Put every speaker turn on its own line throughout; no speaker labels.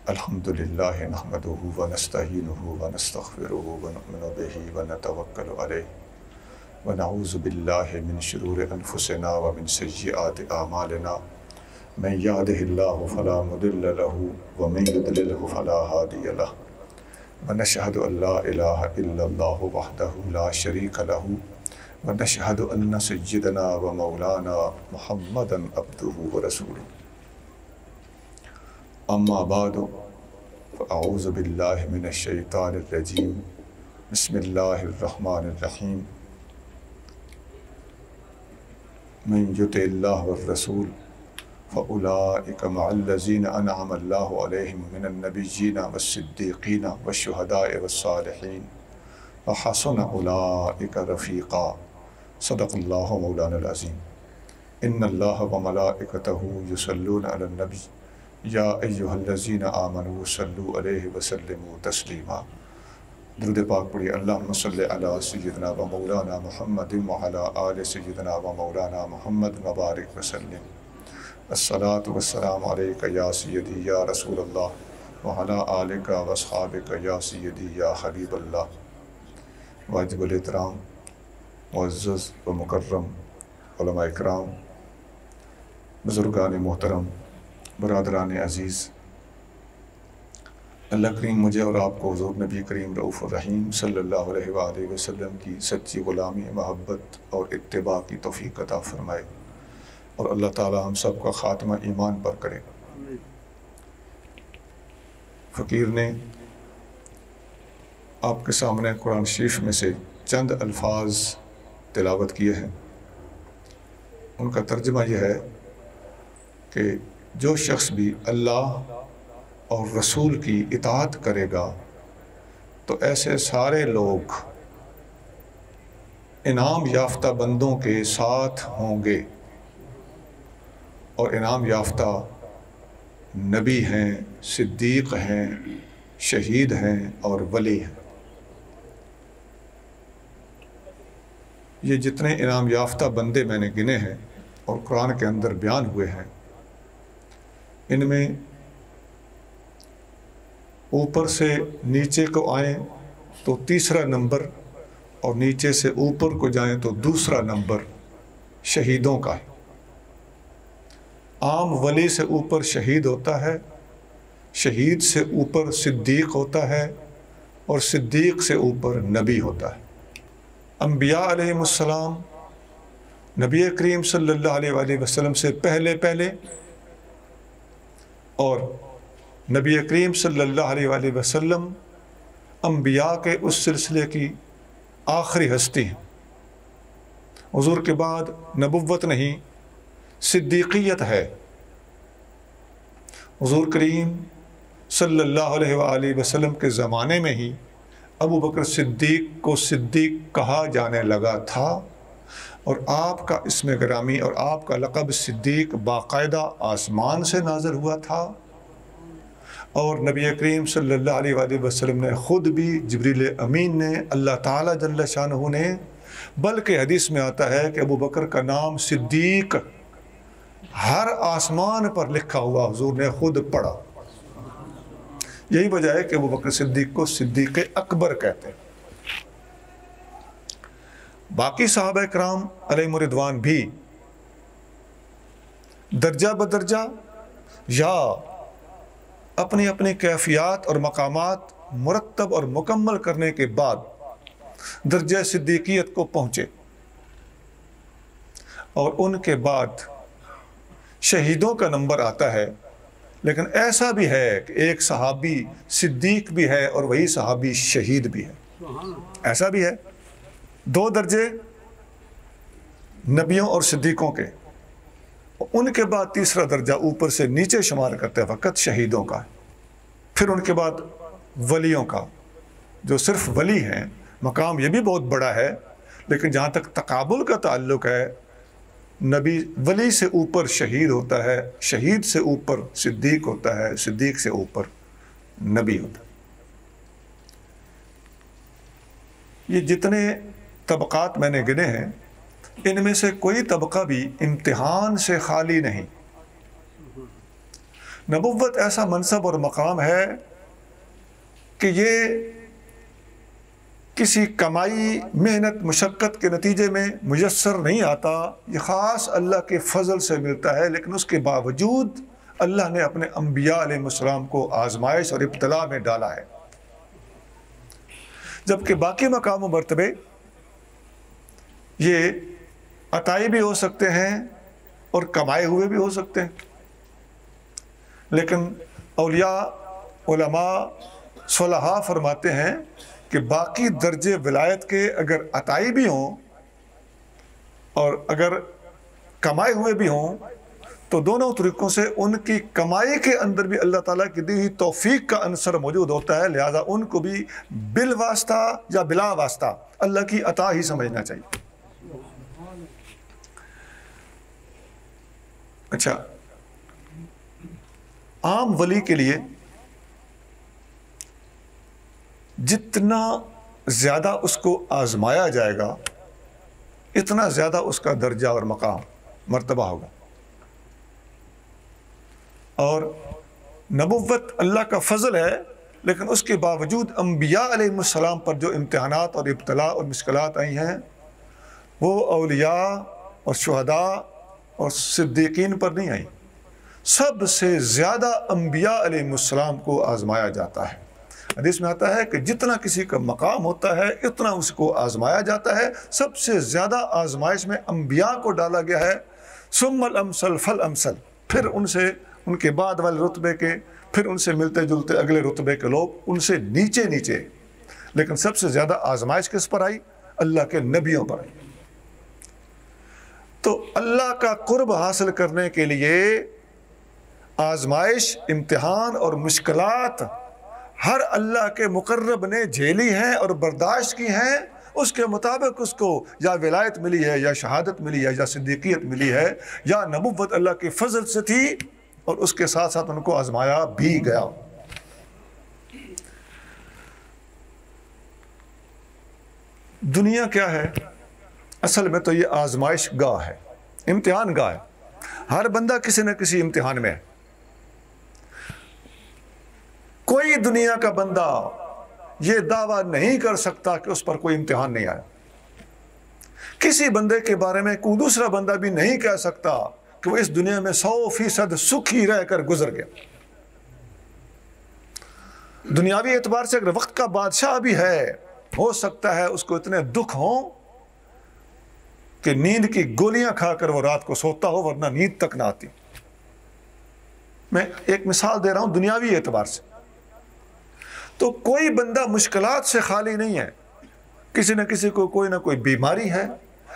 الحمدللہ نحمدہ ونستعینہ ونستغفرہ ونؤمن بہ ونتوکل علیہ ونعوذ باللہ من شرور انفسنا ومن سیئات اعمالنا من یہدہ اللہ فلا مضل لہ ومن یضللہ فلا ہادی لہ ونشہد ان لا الہ الا اللہ وحدہ لا شریک لہ ونشہد ان سیدنا ومولانا محمدا عبدہ ورسولہ اما بعد فاعوذ باللہ من الشیطان الرجیم بسم اللہ الرحمن الرحیم من یطع اللہ والرسول فاولئک مع الذین انعم اللہ علیہم من النبیین والصدیقین والشہداء والصالحین وحسن اولئک رفیقا صدق اللہ مولانا العظیم ان اللہ وملائکتہ یصلون علی النبی یا ایہا الذین آمنوا صلوا علیہ وسلموا تسلیما۔ درود پاک پڑھیے۔ اللہم صلی علی سیدنا و مولانا محمد وعلی آل سیدنا و مولانا محمد وبارک وسلم۔ الصلاۃ والسلام علیک یا سیدی یا رسول اللہ وعلی آلک واصحابک یا سیدی یا حبیب اللہ۔ واجب الاحترام معزز و مکرم علماء اکرام، بزرگان محترم، برادران عزیز، اللہ کریم مجھے اور آپ کو حضور نبی کریم رؤوف الرحیم صلی اللہ علیہ وآلہ وسلم کی سچی غلامی، محبت اور اتباع کی توفیق عطا فرمائے، اور اللہ تعالی ہم سب کا خاتمہ ایمان پر کرے۔ فقیر نے آپ کے سامنے قرآن شریف میں سے چند الفاظ تلاوت کیے ہیں۔ ان کا ترجمہ یہ ہے کہ جو شخص بھی اللہ اور رسول کی اطاعت کرے گا تو ایسے سارے لوگ انعام یافتہ بندوں کے ساتھ ہوں گے، اور انعام یافتہ نبی ہیں، صدیق ہیں، شہید ہیں اور ولی ہیں۔ یہ جتنے انعام یافتہ بندے میں نے گنے ہیں اور قرآن کے اندر بیان ہوئے ہیں، ان میں اوپر سے نیچے کو آئیں تو تیسرا نمبر، اور نیچے سے اوپر کو جائیں تو دوسرا نمبر شہیدوں کا ہے۔ عام ولی سے اوپر شہید ہوتا ہے، شہید سے اوپر صدیق ہوتا ہے، اور صدیق سے اوپر نبی ہوتا ہے۔ انبیاء علیہ السلام نبی کریم صلی اللہ علیہ وآلہ وسلم سے پہلے اور نبی کریم صلی اللہ علیہ وآلہ وسلم انبیاء کے اس سلسلے کی آخری ہستی ہیں۔ حضور کے بعد نبوت نہیں، صدیقیت ہے۔ حضور کریم صلی اللہ علیہ وآلہ وسلم کے زمانے میں ہی ابو بکر صدیق کو صدیق کہا جانے لگا تھا، اور آپ کا اسم گرامی اور آپ کا لقب صدیق باقاعدہ آسمان سے نازل ہوا تھا، اور نبی کریم صلی اللہ علیہ وآلہ وسلم نے خود بھی، جبریل امین نے، اللہ تعالیٰ جل شانہ نے، بلکہ حدیث میں آتا ہے کہ ابو بکر کا نام صدیق ہر آسمان پر لکھا ہوا حضور نے خود پڑھا۔ یہی وجہ ہے کہ ابو بکر صدیق کو صدیق اکبر کہتے ہیں۔ باقی صحابہ کرام علیہم رضوان بھی درجہ بدرجہ یا اپنی اپنی کیفیات اور مقامات مرتب اور مکمل کرنے کے بعد درجہ صدیقیت کو پہنچے، اور ان کے بعد شہیدوں کا نمبر آتا ہے۔ لیکن ایسا بھی ہے کہ ایک صحابی صدیق بھی ہے اور وہی صحابی شہید بھی ہے، ایسا بھی ہے۔ دو درجے نبیوں اور صدیقوں کے، ان کے بعد تیسرا درجہ اوپر سے نیچے شمار کرتے وقت شہیدوں کا ہے۔ پھر ان کے بعد ولیوں کا، جو صرف ولی ہیں، مقام یہ بھی بہت بڑا ہے، لیکن جہاں تک تقابل کا تعلق ہے، نبی ولی سے اوپر شہید ہوتا ہے، شہید سے اوپر صدیق ہوتا ہے، صدیق سے اوپر نبی ہوتا ہے۔ یہ جتنے طبقات میں نے گنے ہیں، ان میں سے کوئی طبقہ بھی امتحان سے خالی نہیں۔ نبوت ایسا منصب اور مقام ہے کہ یہ کسی کمائی محنت مشقت کے نتیجے میں میسر نہیں آتا، یہ خاص اللہ کے فضل سے ملتا ہے، لیکن اس کے باوجود اللہ نے اپنے انبیاء علیہ السلام کو آزمائش اور ابتلاء میں ڈالا ہے، جبکہ باقی مقام و مرتبے یہ عطائی بھی ہو سکتے ہیں اور کمائے ہوئے بھی ہو سکتے ہیں، لیکن اولیاء علماء صلحاء فرماتے ہیں کہ باقی درجے ولایت کے اگر عطائی بھی ہوں اور اگر کمائے ہوئے بھی ہوں تو دونوں طریقوں سے ان کی کمائی کے اندر بھی اللہ تعالیٰ کی دی ہوئی توفیق کا عنصر موجود ہوتا ہے، لہذا ان کو بھی بالواسطہ یا بلا واسطہ اللہ کی عطا ہی سمجھنا چاہیے۔ اچھا، عام ولی کے لیے جتنا زیادہ اس کو آزمایا جائے گا اتنا زیادہ اس کا درجہ اور مقام مرتبہ ہوگا، اور نبوت اللہ کا فضل ہے، لیکن اس کے باوجود انبیاء علیہ السلام پر جو امتحانات اور ابتلاء اور مشکلات آئی ہیں وہ اولیاء اور شہداء اور صدیقین پر نہیں آئیں، سب سے زیادہ انبیاء علیہ السلام کو آزمایا جاتا ہے۔ حدیث میں آتا ہے کہ جتنا کسی کا مقام ہوتا ہے اتنا اس کو آزمایا جاتا ہے، سب سے زیادہ آزمائش میں انبیاء کو ڈالا گیا ہے، ثم الامثل فالامثل، پھر ان سے ان کے بعد والے رتبے کے، پھر ان سے ملتے جلتے اگلے رتبے کے لوگ، ان سے نیچے نیچے، لیکن سب سے زیادہ آزمائش کس پر آئی؟ اللہ کے نبیوں پر آئی۔ تو اللہ کا قرب حاصل کرنے کے لیے آزمائش، امتحان اور مشکلات ہر اللہ کے مقرب نے جھیلی ہیں اور برداشت کی ہیں، اس کے مطابق اس کو یا ولایت ملی ہے یا شہادت ملی ہے یا صدیقیت ملی ہے یا نبوت اللہ کے فضل سے تھی، اور اس کے ساتھ ساتھ ان کو آزمایا بھی گیا۔ دنیا کیا ہے؟ اصل میں تو یہ آزمائش گاہ ہے، امتحان گاہ ہے، ہر بندہ کسی نہ کسی امتحان میں ہے۔ کوئی دنیا کا بندہ یہ دعویٰ نہیں کر سکتا کہ اس پر کوئی امتحان نہیں آیا، کسی بندے کے بارے میں کوئی دوسرا بندہ بھی نہیں کہہ سکتا کہ وہ اس دنیا میں 100% سکھی رہ کر گزر گیا۔ دنیاوی اعتبار سے اگر وقت کا بادشاہ بھی ہے، ہو سکتا ہے اس کو اتنے دکھ ہوں کہ نیند کی گولیاں کھا کر وہ رات کو سوتا ہو، ورنہ نیند تک نہ آتی۔ میں ایک مثال دے رہا ہوں دنیاوی اعتبار سے۔ تو کوئی بندہ مشکلات سے خالی نہیں ہے، کسی نہ کسی کو کوئی نہ کوئی بیماری ہے،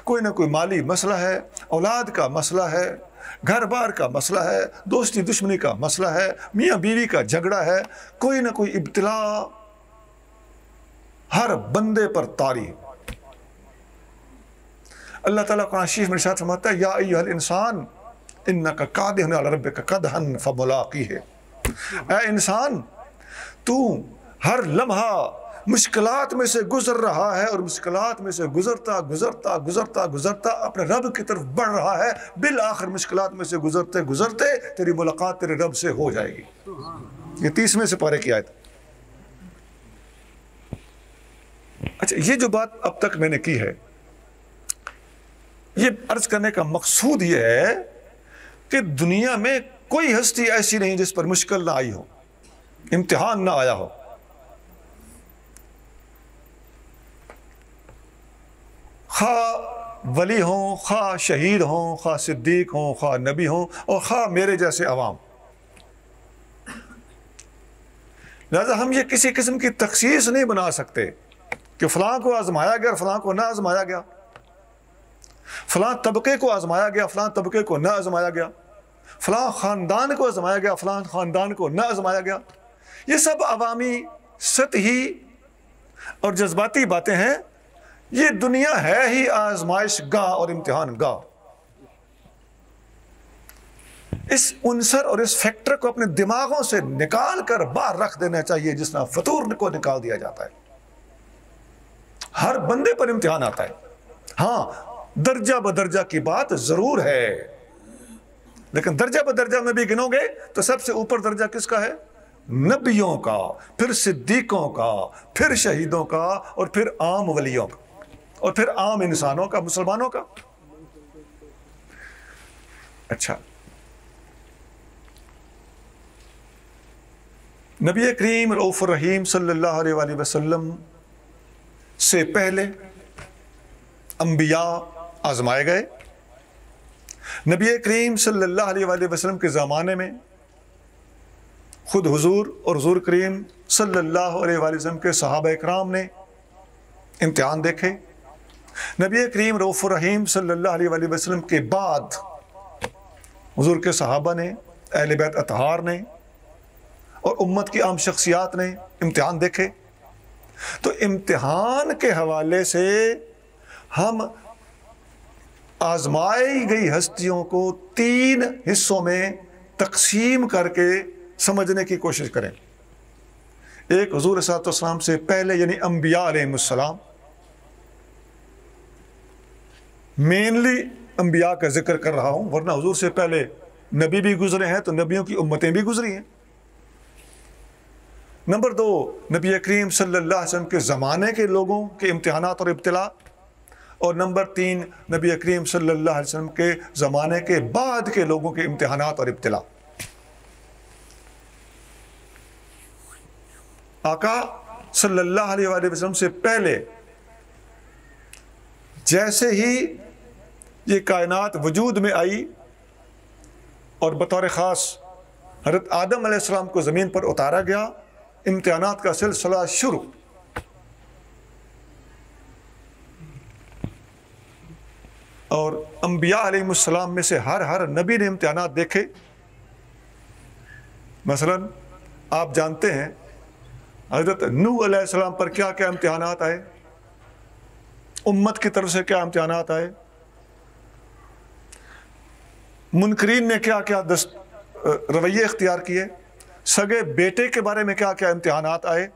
کوئی نہ کوئی مالی مسئلہ ہے، اولاد کا مسئلہ ہے، گھر بار کا مسئلہ ہے، دوستی دشمنی کا مسئلہ ہے، میاں بیوی کا جھگڑا ہے، کوئی نہ کوئی ابتلاء ہر بندے پر طاری ہے۔ اللہ تعالیٰ قرآن شریف میں ارشاد فرماتا ہے یا ایھا الانسان انک کادح الی ربک کدحا فملاقیہ، اے انسان تو ہر لمحہ مشکلات میں سے گزر رہا ہے، اور مشکلات میں سے گزرتا گزرتا گزرتا گزرتا اپنے رب کی طرف بڑھ رہا ہے، بالآخر مشکلات میں سے گزرتے گزرتے تیری ملاقات تیرے رب سے ہو جائے گی۔ یہ 30ویں سپارے کی آیت۔ اچھا، یہ جو بات اب تک میں نے کی ہے، یہ عرض کرنے کا مقصود یہ ہے کہ دنیا میں کوئی ہستی ایسی نہیں جس پر مشکل نہ آئی ہو، امتحان نہ آیا ہو۔ خواہ ولی ہوں، خواہ شہید ہوں، خواہ صدیق ہوں، خواہ نبی ہوں، اور خواہ میرے جیسے عوام۔ لہذا ہم یہ کسی قسم کی تخصیص نہیں بنا سکتے کہ فلاں کو آزمایا گیا اور فلاں کو نہ آزمایا گیا، فلاں طبقے کو آزمایا گیا فلاں طبقے کو نہ آزمایا گیا، فلاں خاندان کو آزمایا گیا فلاں خاندان کو نہ آزمایا گیا۔ یہ سب عوامی سطحی اور جذباتی باتیں ہیں۔ یہ دنیا ہے ہی آزمائش گاہ اور امتحان گاہ۔ اس عنصر اور اس فیکٹر کو اپنے دماغوں سے نکال کر باہر رکھ دینا چاہیے، جس طرح فطور کو نکال دیا جاتا ہے۔ ہر بندے پر امتحان آتا ہے، ہاں درجہ بدرجہ کی بات ضرور ہے، لیکن درجہ بدرجہ میں بھی گنو گے تو سب سے اوپر درجہ کس کا ہے؟ نبیوں کا، پھر صدیقوں کا، پھر شہیدوں کا، اور پھر عام ولیوں کا، اور پھر عام انسانوں کا، مسلمانوں کا۔ اچھا، نبی کریم رؤوف الرحیم صلی اللہ علیہ وآلہ وسلم سے پہلے انبیاء آزمائے گئے۔ نبی کریم صلی اللہ علیہ وآلہ وسلم کے زمانے میں خود حضور اور حضور کریم صلی اللہ علیہ وآلہ وسلم کے صحابہ اکرام نے امتحان دیکھے۔ نبی کریم رؤوف الرحیم صلی اللہ علیہ وآلہ وسلم کے بعد حضور کے صحابہ نے، اہل بیت اطہار نے اور امت کی عام شخصیات نے امتحان دیکھے۔ تو امتحان کے حوالے سے ہم آزمائی گئی ہستیوں کو 3 حصوں میں تقسیم کر کے سمجھنے کی کوشش کریں۔ ایک حضور صلی اللہ علیہ وسلم سے پہلے یعنی انبیاء علیہ السلام، مینلی انبیاء کا ذکر کر رہا ہوں، ورنہ حضور سے پہلے نبی بھی گزرے ہیں تو نبیوں کی امتیں بھی گزری ہیں۔ نمبر 2، نبی کریم صلی اللہ علیہ وسلم کے زمانے کے لوگوں کے امتحانات اور ابتلا، اور نمبر 3، نبی کریم صلی اللہ علیہ وسلم کے زمانے کے بعد کے لوگوں کے امتحانات اور ابتلا۔ آقا صلی اللہ علیہ وآلہ وسلم سے پہلے جیسے ہی یہ کائنات وجود میں آئی اور بطور خاص حضرت آدم علیہ السلام کو زمین پر اتارا گیا، امتحانات کا سلسلہ شروع۔ اور انبیاء علیہ السلام میں سے ہر نبی نے امتحانات دیکھے۔ مثلا آپ جانتے ہیں حضرت نوح علیہ السلام پر کیا کیا امتحانات آئے، امت کی طرف سے کیا امتحانات آئے، منکرین نے کیا کیا رویے اختیار کیے، سگے بیٹے کے بارے میں کیا کیا امتحانات آئے،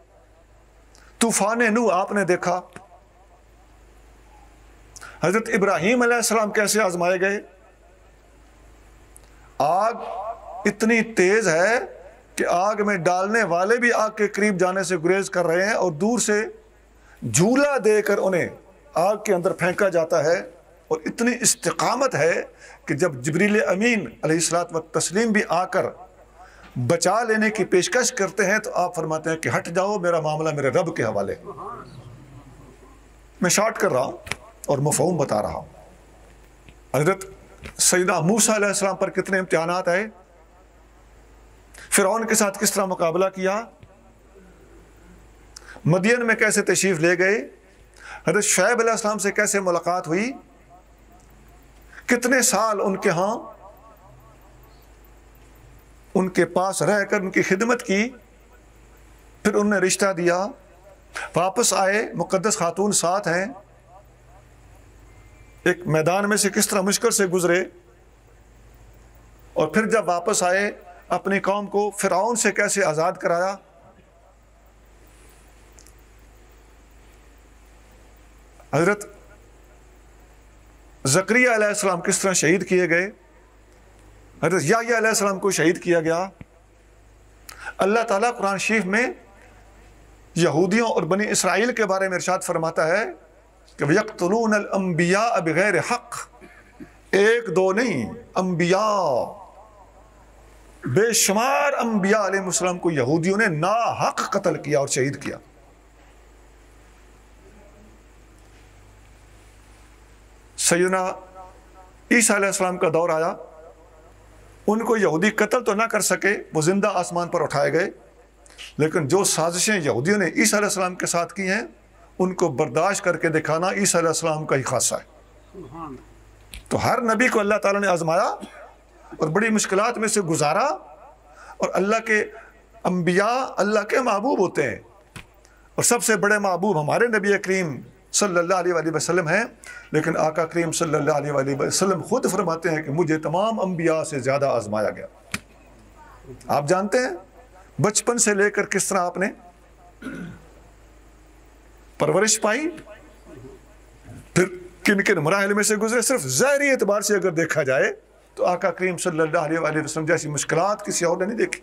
طوفان نوح آپ نے دیکھا، حضرت ابراہیم علیہ السلام کیسے آزمائے گئے۔ آگ اتنی تیز ہے کہ آگ میں ڈالنے والے بھی آگ کے قریب جانے سے گریز کر رہے ہیں، اور دور سے جھولا دے کر انہیں آگ کے اندر پھینکا جاتا ہے، اور اتنی استقامت ہے کہ جب جبریل امین علیہ الصلوۃ والتسلیم بھی آ کر بچا لینے کی پیشکش کرتے ہیں تو آپ فرماتے ہیں کہ ہٹ جاؤ، میرا معاملہ میرے رب کے حوالے۔ میں شارٹ کر رہا ہوں اور مفہوم بتا رہا ہوں۔ حضرت سیدنا موسیٰ علیہ السلام پر کتنے امتحانات آئے، فرعون کے ساتھ کس طرح مقابلہ کیا، مدین میں کیسے تشریف لے گئے، حضرت شعیب علیہ السلام سے کیسے ملاقات ہوئی، کتنے سال ان کے ہاں ان کے پاس رہ کر ان کی خدمت کی، پھر انہوں نے رشتہ دیا، واپس آئے، مقدس خاتون ساتھ ہیں، ایک میدان میں سے کس طرح مشکل سے گزرے، اور پھر جب واپس آئے اپنی قوم کو فرعون سے کیسے آزاد کرایا۔ حضرت زکریا علیہ السلام کس طرح شہید کیے گئے، حضرت یحییٰ علیہ السلام کو شہید کیا گیا۔ اللہ تعالیٰ قرآن شریف میں یہودیوں اور بنی اسرائیل کے بارے میں ارشاد فرماتا ہے کہ وَيَقْتُلُونَ الْأَنْبِيَاءَ بِغَيْرِ حق، ایک دو نہیں، انبیاء، بے شمار انبیاء علیہ السلام کو یہودیوں نے ناحق قتل کیا اور شہید کیا۔ سیدنا عیسیٰ علیہ السلام کا دور آیا، ان کو یہودی قتل تو نہ کر سکے، وہ زندہ آسمان پر اٹھائے گئے، لیکن جو سازشیں یہودیوں نے عیسیٰ علیہ السلام کے ساتھ کی ہیں ان کو برداشت کر کے دکھانا عیسیٰ علیہ السلام کا ہی خاصہ ہے۔ تو ہر نبی کو اللہ تعالیٰ نے آزمایا اور بڑی مشکلات میں سے گزارا، اور اللہ کے انبیاء اللہ کے محبوب ہوتے ہیں، اور سب سے بڑے محبوب ہمارے نبی کریم صلی اللہ علیہ وآلہ وسلم ہیں، لیکن آقا کریم صلی اللہ علیہ وآلہ وسلم خود فرماتے ہیں کہ مجھے تمام انبیاء سے زیادہ آزمایا گیا۔ آپ جانتے ہیں بچپن سے لے کر کس طرح آپ نے پرورش پائی، پھر کن کن مراحل میں سے گزرے، صرف ظاہری اعتبار سے اگر دیکھا جائے تو آقا کریم صلی اللہ علیہ وآلہ وسلم جیسی مشکلات کسی اور نے نہیں دیکھی.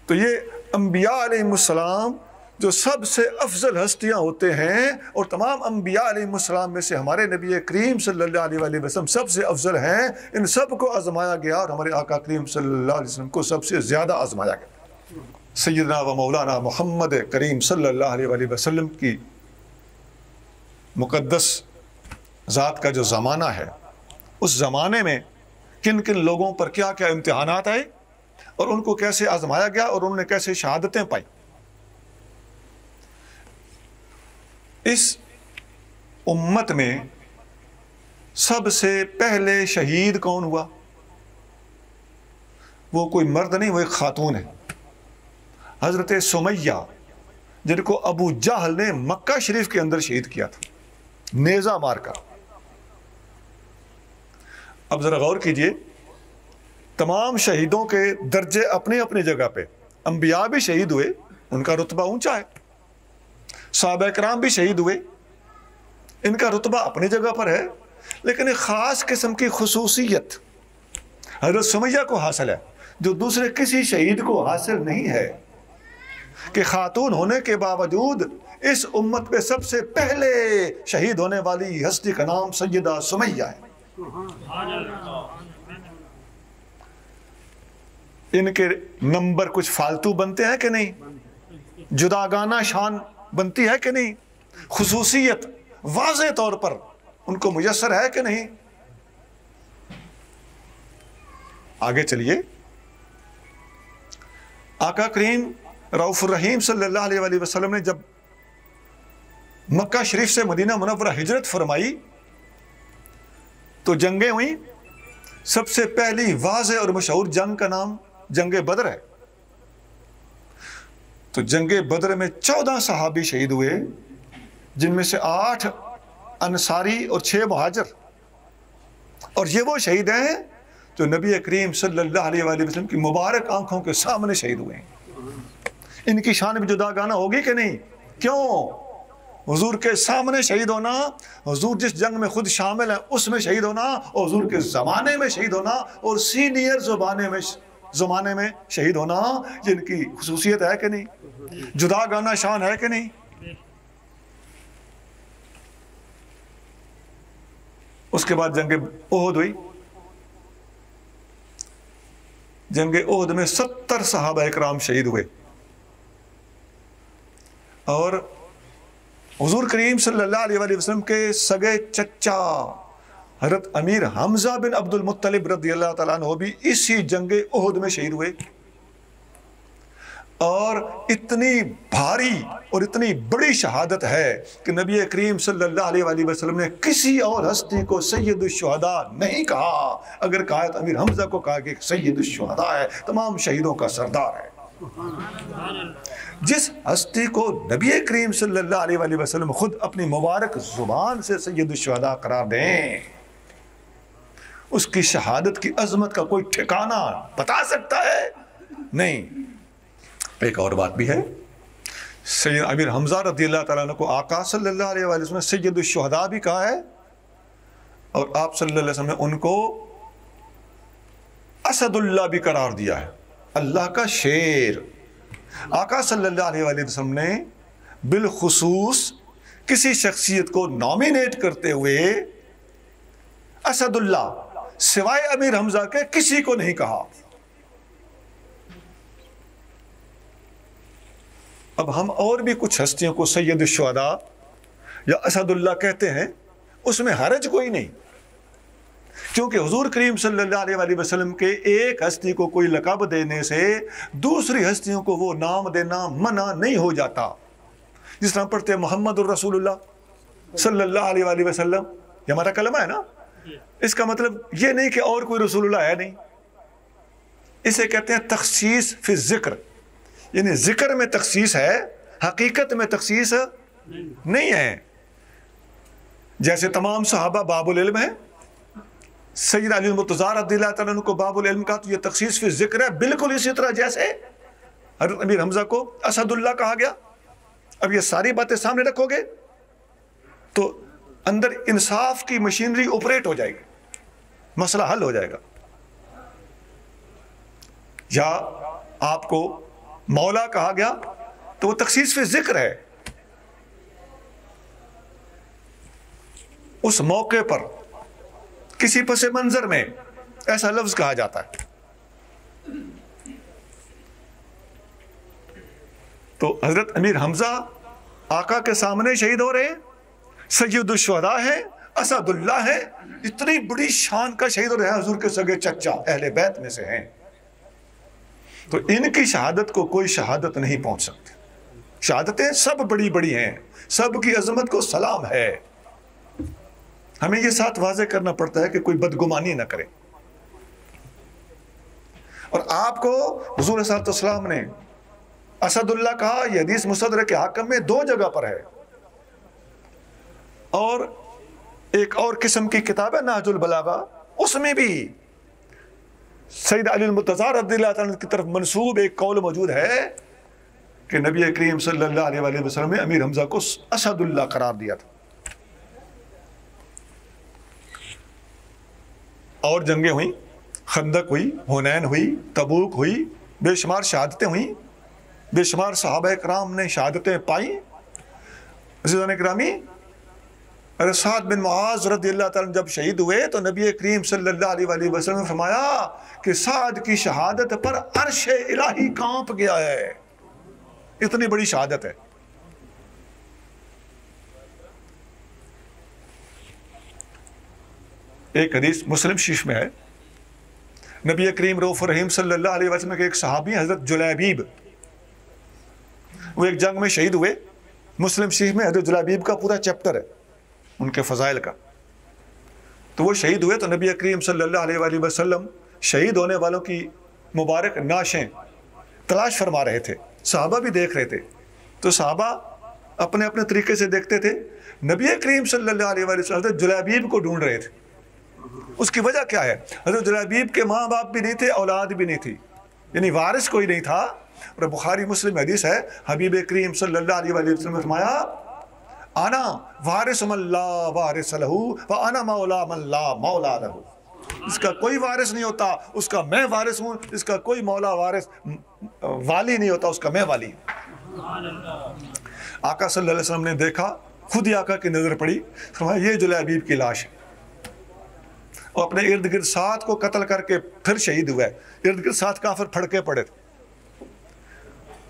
تو یہ انبیاء علیہ السلام جو سب سے افضل ہستیاں ہوتے ہیں، اور تمام انبیاء علیہ السلام میں سے ہمارے نبی کریم صلی اللہ علیہ وآلہ وسلم سب سے افضل ہیں. ان سب کو آزمایا گیا، اور ہمارے آقا کریم صلی اللہ علیہ وسلم کو سب سے زیادہ آزمایا گیا. سیدنا و مولانا محمد کریم صلی اللہ علیہ وآلہ وسلم کی مقدس ذات کا جو زمانہ ہے، اس زمانے میں کن کن لوگوں پر کیا کیا امتحانات آئے، اور ان کو کیسے آزمایا گیا، اور انہوں نے کیسے شہادتیں پائی. اس امت میں سب سے پہلے شہید کون ہوا؟ وہ کوئی مرد نہیں، وہ ایک خاتون ہے، حضرت سمیہ، جن کو ابو جہل نے مکہ شریف کے اندر شہید کیا تھا نیزہ مار کر. اب ذرا غور کیجئے، تمام شہیدوں کے درجے اپنی اپنی جگہ پہ. انبیاء بھی شہید ہوئے، ان کا رتبہ اونچا ہے. صحابہ کرام بھی شہید ہوئے، ان کا رتبہ اپنی جگہ پر ہے. لیکن ایک خاص قسم کی خصوصیت حضرت سمیہ کو حاصل ہے، جو دوسرے کسی شہید کو حاصل نہیں ہے، کہ خاتون ہونے کے باوجود اس امت پہ سب سے پہلے شہید ہونے والی ہستی کا نام سیدہ سمیہ ہے. ان کے نمبر کچھ فالتو بنتے ہیں کہ نہیں؟ جداگانہ شان بنتی ہے کہ نہیں؟ خصوصیت واضح طور پر ان کو میسر ہے کہ نہیں؟ آگے چلیے. آقا کریم رؤوف الرحیم صلی اللہ علیہ وآلہ وسلم نے جب مکہ شریف سے مدینہ منورہ ہجرت فرمائی تو جنگیں ہوئیں. سب سے پہلی واضح اور مشہور جنگ کا نام جنگ بدر ہے. تو جنگ بدر میں 14 صحابی شہید ہوئے، جن میں سے 8 انصاری اور 6 مہاجر. اور یہ وہ شہید ہیں جو نبی کریم صلی اللہ علیہ وآلہ وسلم کی مبارک آنکھوں کے سامنے شہید ہوئے ہیں. ان کی شان بھی جدا گانا ہوگی کہ نہیں؟ کیوں؟ حضور کے سامنے شہید ہونا، حضور جس جنگ میں خود شامل ہیں اس میں شہید ہونا، اور حضور کے زمانے میں شہید ہونا، اور سینئر زمانے میں شہید ہونا، یہ ان کی خصوصیت ہے کہ نہیں؟ جدا گانا شان ہے کہ نہیں؟ اس کے بعد جنگ احد ہوئی. جنگ احد میں 70 صحابہ اکرام شہید ہوئے، اور حضور کریم صلی اللہ علیہ وآلہ وسلم کے سگے چچا حضرت امیر حمزہ بن عبد المطلب رضی اللہ تعالیٰ عنہ بھی اسی جنگ احد میں شہید ہوئے. اور اتنی بھاری اور اتنی بڑی شہادت ہے کہ نبی کریم صلی اللہ علیہ وآلہ وسلم نے کسی اور ہستی کو سید الشہداء نہیں کہا. اگر کہا تو امیر حمزہ کو کہا کہ سید الشہداء ہے، تمام شہیدوں کا سردار ہے. جس ہستی کو نبی کریم صلی اللہ علیہ وآلہ وسلم خود اپنی مبارک زبان سے سید الشہداء قرار دیں، اس کی شہادت کی عظمت کا کوئی ٹھکانہ بتا سکتا ہے؟ نہیں. ایک اور بات بھی ہے، سید امیر حمزہ رضی اللہ تعالیٰ عنہ کو آقا صلی اللہ علیہ وآلہ وسلم نے سید الشہداء بھی کہا ہے، اور آپ صلی اللہ علیہ وسلم نے ان کو اسد اللہ بھی قرار دیا ہے، اللہ کا شیر. آقا صلی اللہ علیہ وآلہ وسلم نے بالخصوص کسی شخصیت کو نامینیٹ کرتے ہوئے اسد اللہ سوائے امیر حمزہ کے کسی کو نہیں کہا. اب ہم اور بھی کچھ ہستیوں کو سید الشہداء یا اسد اللہ کہتے ہیں، اس میں حرج کوئی نہیں، کیونکہ حضور کریم صلی اللہ علیہ وآلہ وسلم کے ایک ہستی کو کوئی لقب دینے سے دوسری ہستیوں کو وہ نام دینا منع نہیں ہو جاتا. جس طرح پڑھتے ہیں محمد الرسول اللہ صلی اللہ علیہ وآلہ وسلم، یہ ہمارا کلمہ ہے نا، اس کا مطلب یہ نہیں کہ اور کوئی رسول اللہ ہے نہیں. اسے کہتے ہیں تخصیص فی الذکر، یعنی ذکر میں تخصیص ہے، حقیقت میں تخصیص نہیں ہے. جیسے تمام صحابہ باب العلم ہے، سید علی المرتضیٰ رضی اللہ تعالیٰ عنہ کو باب العلم کا، تو یہ تخصیص فی الذکر ہے. بالکل اسی طرح جیسے حضرت امیر حمزہ کو اسد اللہ کہا گیا. اب یہ ساری باتیں سامنے رکھو گے تو اندر انصاف کی مشینری آپریٹ ہو جائے گی، مسئلہ حل ہو جائے گا۔ یا آپ کو مولا کہا گیا تو وہ تخصیص فی ذکر ہے، اس موقع پر کسی پس منظر میں ایسا لفظ کہا جاتا ہے۔ تو حضرت امیر حمزہ آقا کے سامنے شہید ہو رہے ہیں، سید الشہداء ہے، اسد اللہ ہے، اتنی بڑی شان کا شہید ہو رہے ہیں، حضور کے سگے چچا اہل بیت میں سے ہیں، تو ان کی شہادت کو کوئی شہادت نہیں پہنچ سکتی۔ شہادتیں سب بڑی بڑی ہیں، سب کی عظمت کو سلام ہے۔ ہمیں یہ ساتھ واضح کرنا پڑتا ہے کہ کوئی بدگمانی نہ کرے۔ اور آپ کو حضور صلی اللہ علیہ وسلم نے اسد اللہ کہا، یہ حدیث مستدرک حاکم میں 2 جگہ پر ہے، اور ایک اور قسم کی کتاب ہے نہج البلاغہ، اس میں بھی سید علی المرتضیٰ رضی اللہ تعالیٰ کی طرف منسوب ایک قول موجود ہے کہ نبی کریم صلی اللہ علیہ وآلہ وسلم نے امیر حمزہ کو اسد اللہ قرار دیا تھا۔ اور جنگیں ہوئیں، خندق ہوئی، حنین ہوئی، تبوک ہوئی، بے شمار شہادتیں ہوئیں، بے شمار صحابہ کرام نے شہادتیں پائیں۔ عزیزان اکرامی، سعد بن معاذ رضی اللہ تعالیٰ جب شہید ہوئے تو نبی کریم صلی اللہ علیہ وآلہ وسلم نے فرمایا کہ سعد کی شہادت پر عرش الہی کانپ گیا ہے، اتنی بڑی شہادت ہے۔ ایک حدیث مسلم شریف میں ہے، نبی کریم رؤوف الرحیم صلی اللہ علیہ وسلم کے ایک صحابی حضرت جلیبیب، وہ ایک جنگ میں شہید ہوئے۔ مسلم شریف میں حضرت جلیبیب کا پورا چیپٹر ہے ان کے فضائل کا۔ تو وہ شہید ہوئے تو نبی کریم صلی اللہ علیہ وآلہ وسلم شہید ہونے والوں کی مبارک نعشیں تلاش فرما رہے تھے، صحابہ بھی دیکھ رہے تھے۔ تو صحابہ اپنے اپنے طریقے سے دیکھتے تھے، نبی کریم صلی اللہ علیہ وآلہ وسلم حضرت جلیبیب کو ڈھونڈ رہے تھے۔ اس کی وجہ کیا ہے؟ حضرت جلیبیب کے ماں باپ بھی نہیں تھے، اولاد بھی نہیں تھی، یعنی وارث کوئی نہیں تھا۔ اور بخاری مسلم حدیث ہے، حبیب کریم صلی اللہ علیہ وآلہ وسلم نے فرمایا، انا وارث من لا وارث لہ وانا مولا من لا مولا لہ۔ اس کا کوئی وارث نہیں ہوتا، اس کا میں وارث ہوں۔ اس کا کوئی مولا وارث والی نہیں ہوتا، اس کا میں والی ہوں۔ آقا صلی اللہ علیہ وسلم نے دیکھا، خود ہی آقا کی نظر پڑی، فرمایا یہ جلیبیب کی لاش ہے، اور اپنے ارد گرد 7 کو قتل کر کے پھر شہید ہوا ہے۔ ارد گرد 7 کافر پھڑکے پڑے تھے۔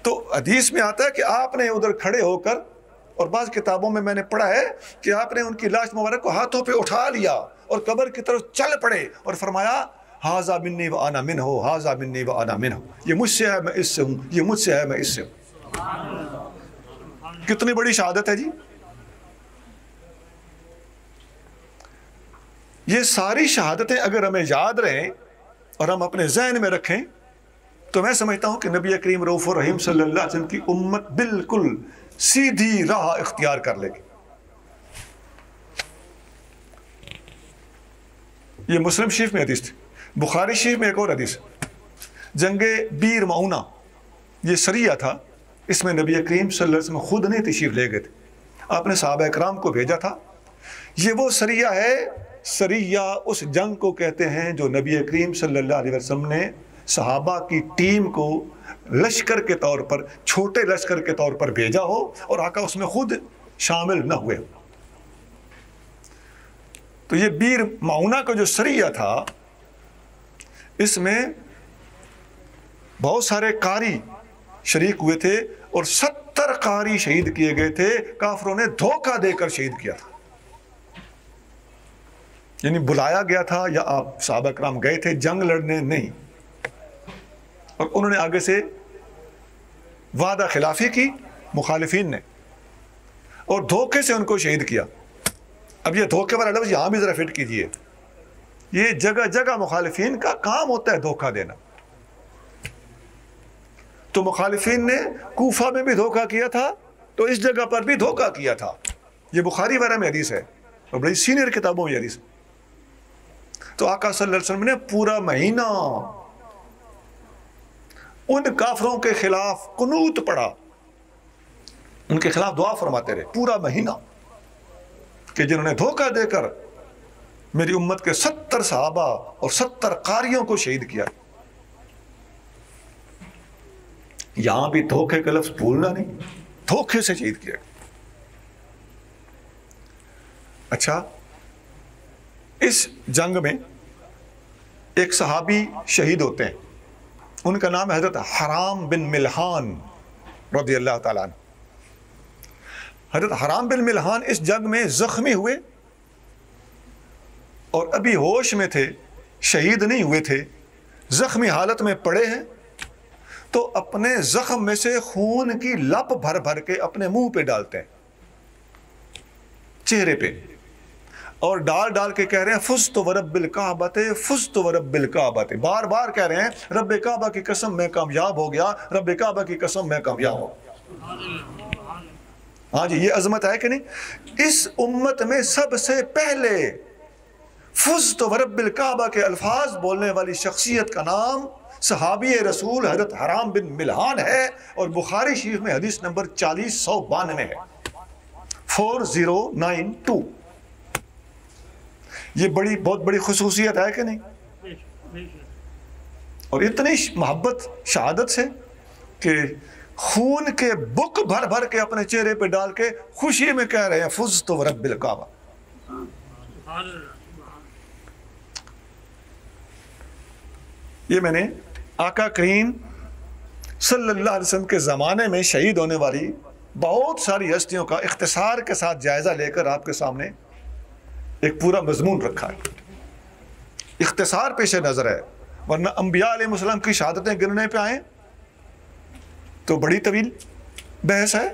تو حدیث میں آتا ہے کہ آپ نے ادھر کھڑے ہو کر، اور بعض کتابوں میں میں نے پڑھا ہے کہ آپ نے ان کی لاش مبارک کو ہاتھوں پہ اٹھا لیا اور قبر کی طرف چل پڑے اور فرمایا، ھذا منی وانا منہ، ھذا منی وانا منہ، یہ مجھ سے ہے میں اس سے ہوں، یہ مجھ سے ہے میں اس سے ہوں۔ کتنی بڑی شہادت ہے جی۔ یہ ساری شہادتیں اگر ہمیں یاد رہیں اور ہم اپنے ذہن میں رکھیں تو میں سمجھتا ہوں کہ نبی کریم رؤوف الرحیم صلی اللہ علیہ وسلم کی امت بالکل سیدھی راہ اختیار کر لے گی۔ یہ مسلم شریف میں حدیث تھی۔ بخاری شریف میں ایک اور حدیث، جنگ بیر معونہ، یہ سریہ تھا، اس میں نبی کریم صلی اللہ علیہ وسلم خود نہیں تشریف لے گئے تھے، آپ نے صحابہ اکرام کو بھیجا تھا۔ یہ وہ سریہ ہے، سریہ اس جنگ کو کہتے ہیں جو نبی کریم صلی اللہ علیہ وسلم نے صحابہ کی ٹیم کو لشکر کے طور پر، چھوٹے لشکر کے طور پر بھیجا ہو اور آقا اس میں خود شامل نہ ہوئے۔ تو یہ بیر معونہ کا جو سریہ تھا، اس میں بہت سارے قاری شریک ہوئے تھے اور 70 قاری شہید کیے گئے تھے۔ کافروں نے دھوکہ دے کر شہید کیا تھا، یعنی بلایا گیا تھا یا آپ صحابہ کرام گئے تھے جنگ لڑنے نہیں، اور انہوں نے آگے سے وعدہ خلافی کی مخالفین نے اور دھوکے سے ان کو شہید کیا۔ اب یہ دھوکے والا لفظ یہاں بھی ذرا فٹ کیجئے، یہ جگہ جگہ مخالفین کا کام ہوتا ہے دھوکہ دینا۔ تو مخالفین نے کوفہ میں بھی دھوکہ کیا تھا تو اس جگہ پر بھی دھوکہ کیا تھا۔ یہ بخاری وغیرہ میں حدیث ہے اور بڑی سینئر کتابوں میں حدیث۔ تو آقا صلی اللہ علیہ وسلم نے پورا مہینہ ان کافروں کے خلاف قنوت پڑھا، ان کے خلاف دعا فرماتے رہے پورا مہینہ۔ کہ جنہوں نے دھوکہ دے کر میری امت کے 70 صحابہ اور 70 قاریوں کو شہید کیا. یہاں بھی دھوکے کا لفظ بھولنا نہیں، دھوکے سے شہید کیا. اچھا، اس جنگ میں ایک صحابی شہید ہوتے ہیں، ان کا نام ہے حضرت حرام بن ملحان رضی اللہ تعالیٰ عنہ. حضرت حرام بن ملحان اس جنگ میں زخمی ہوئے اور ابھی ہوش میں تھے، شہید نہیں ہوئے تھے، زخمی حالت میں پڑے ہیں. تو اپنے زخم میں سے خون کی لپ بھر بھر کے اپنے منہ پہ ڈالتے ہیں، چہرے پہ، اور ڈال ڈال کے کہہ رہے ہیں فزت ورب الکعبۃ فزت ورب الکعبۃ. بار بار کہہ رہے ہیں رب کعبہ کی قسم میں کامیاب ہو گیا، رب کعبہ کی قسم میں کامیاب ہو گیا. ہاں جی، یہ عظمت ہے کہ نہیں؟ اس امت میں سب سے پہلے فزت ورب الکعبہ کے الفاظ بولنے والی شخصیت کا نام صحابی رسول حضرت حرام بن ملحان ہے، اور بخاری شریف میں حدیث نمبر 4092 ہے، 4092. یہ بہت بڑی خصوصیت ہے کہ نہیں؟ اور اتنی محبت شہادت سے کہ خون کے بک بھر بھر کے اپنے چہرے پہ ڈال کے خوشی میں کہہ رہے ہیں فزت ورب الکعبہ. یہ میں نے آقا کریم صلی اللہ علیہ وسلم کے زمانے میں شہید ہونے والی بہت ساری ہستیوں کا اختصار کے ساتھ جائزہ لے کر آپ کے سامنے ایک پورا مضمون رکھا ہے. اختصار پیش نظر ہے، ورنہ انبیاء علیہ السلام کی شہادتیں گننے پہ آئیں تو بڑی طویل بحث ہے،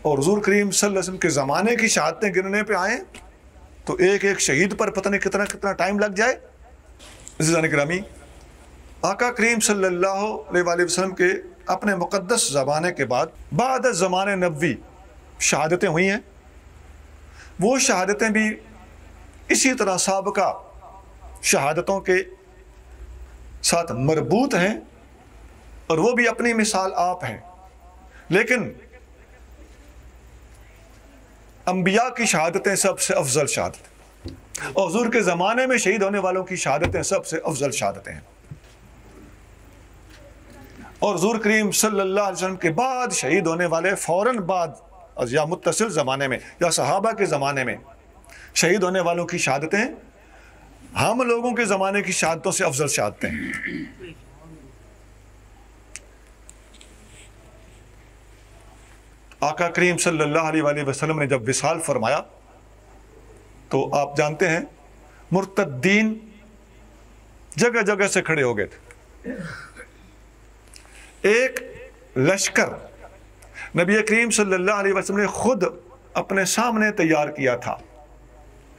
اور حضور کریم صلی اللہ علیہ وسلم کے زمانے کی شہادتیں گننے پہ آئیں تو ایک ایک شہید پر پتہ نہیں کتنا ٹائم لگ جائے. عزیزان گرامی، آقا کریم صلی اللہ علیہ وآلہ وسلم کے اپنے مقدس زمانے کے بعد زمان نبوی شہادتیں ہوئی ہیں. وہ شہادتیں بھی اسی طرح سابقہ شہادتوں کے ساتھ مربوط ہیں، اور وہ بھی اپنی مثال آپ ہیں. لیکن انبیاء کی شہادتیں سب سے افضل شہادتیں، اور حضور کے زمانے میں شہید ہونے والوں کی شہادتیں سب سے افضل شہادتیں ہیں. اور حضور کریم صلی اللہ علیہ وسلم کے بعد شہید ہونے والے فوراً بعد یا متصل زمانے میں یا صحابہ کے زمانے میں شہید ہونے والوں کی شہادتیں ہم لوگوں کے زمانے کی شہادتوں سے افضل شہادتیں ہیں. آقا کریم صلی اللہ علیہ وآلہ وسلم نے جب وصال فرمایا تو آپ جانتے ہیں مرتدین جگہ جگہ سے کھڑے ہو گئے تھے. ایک لشکر نبی کریم صلی اللہ علیہ وسلم نے خود اپنے سامنے تیار کیا تھا.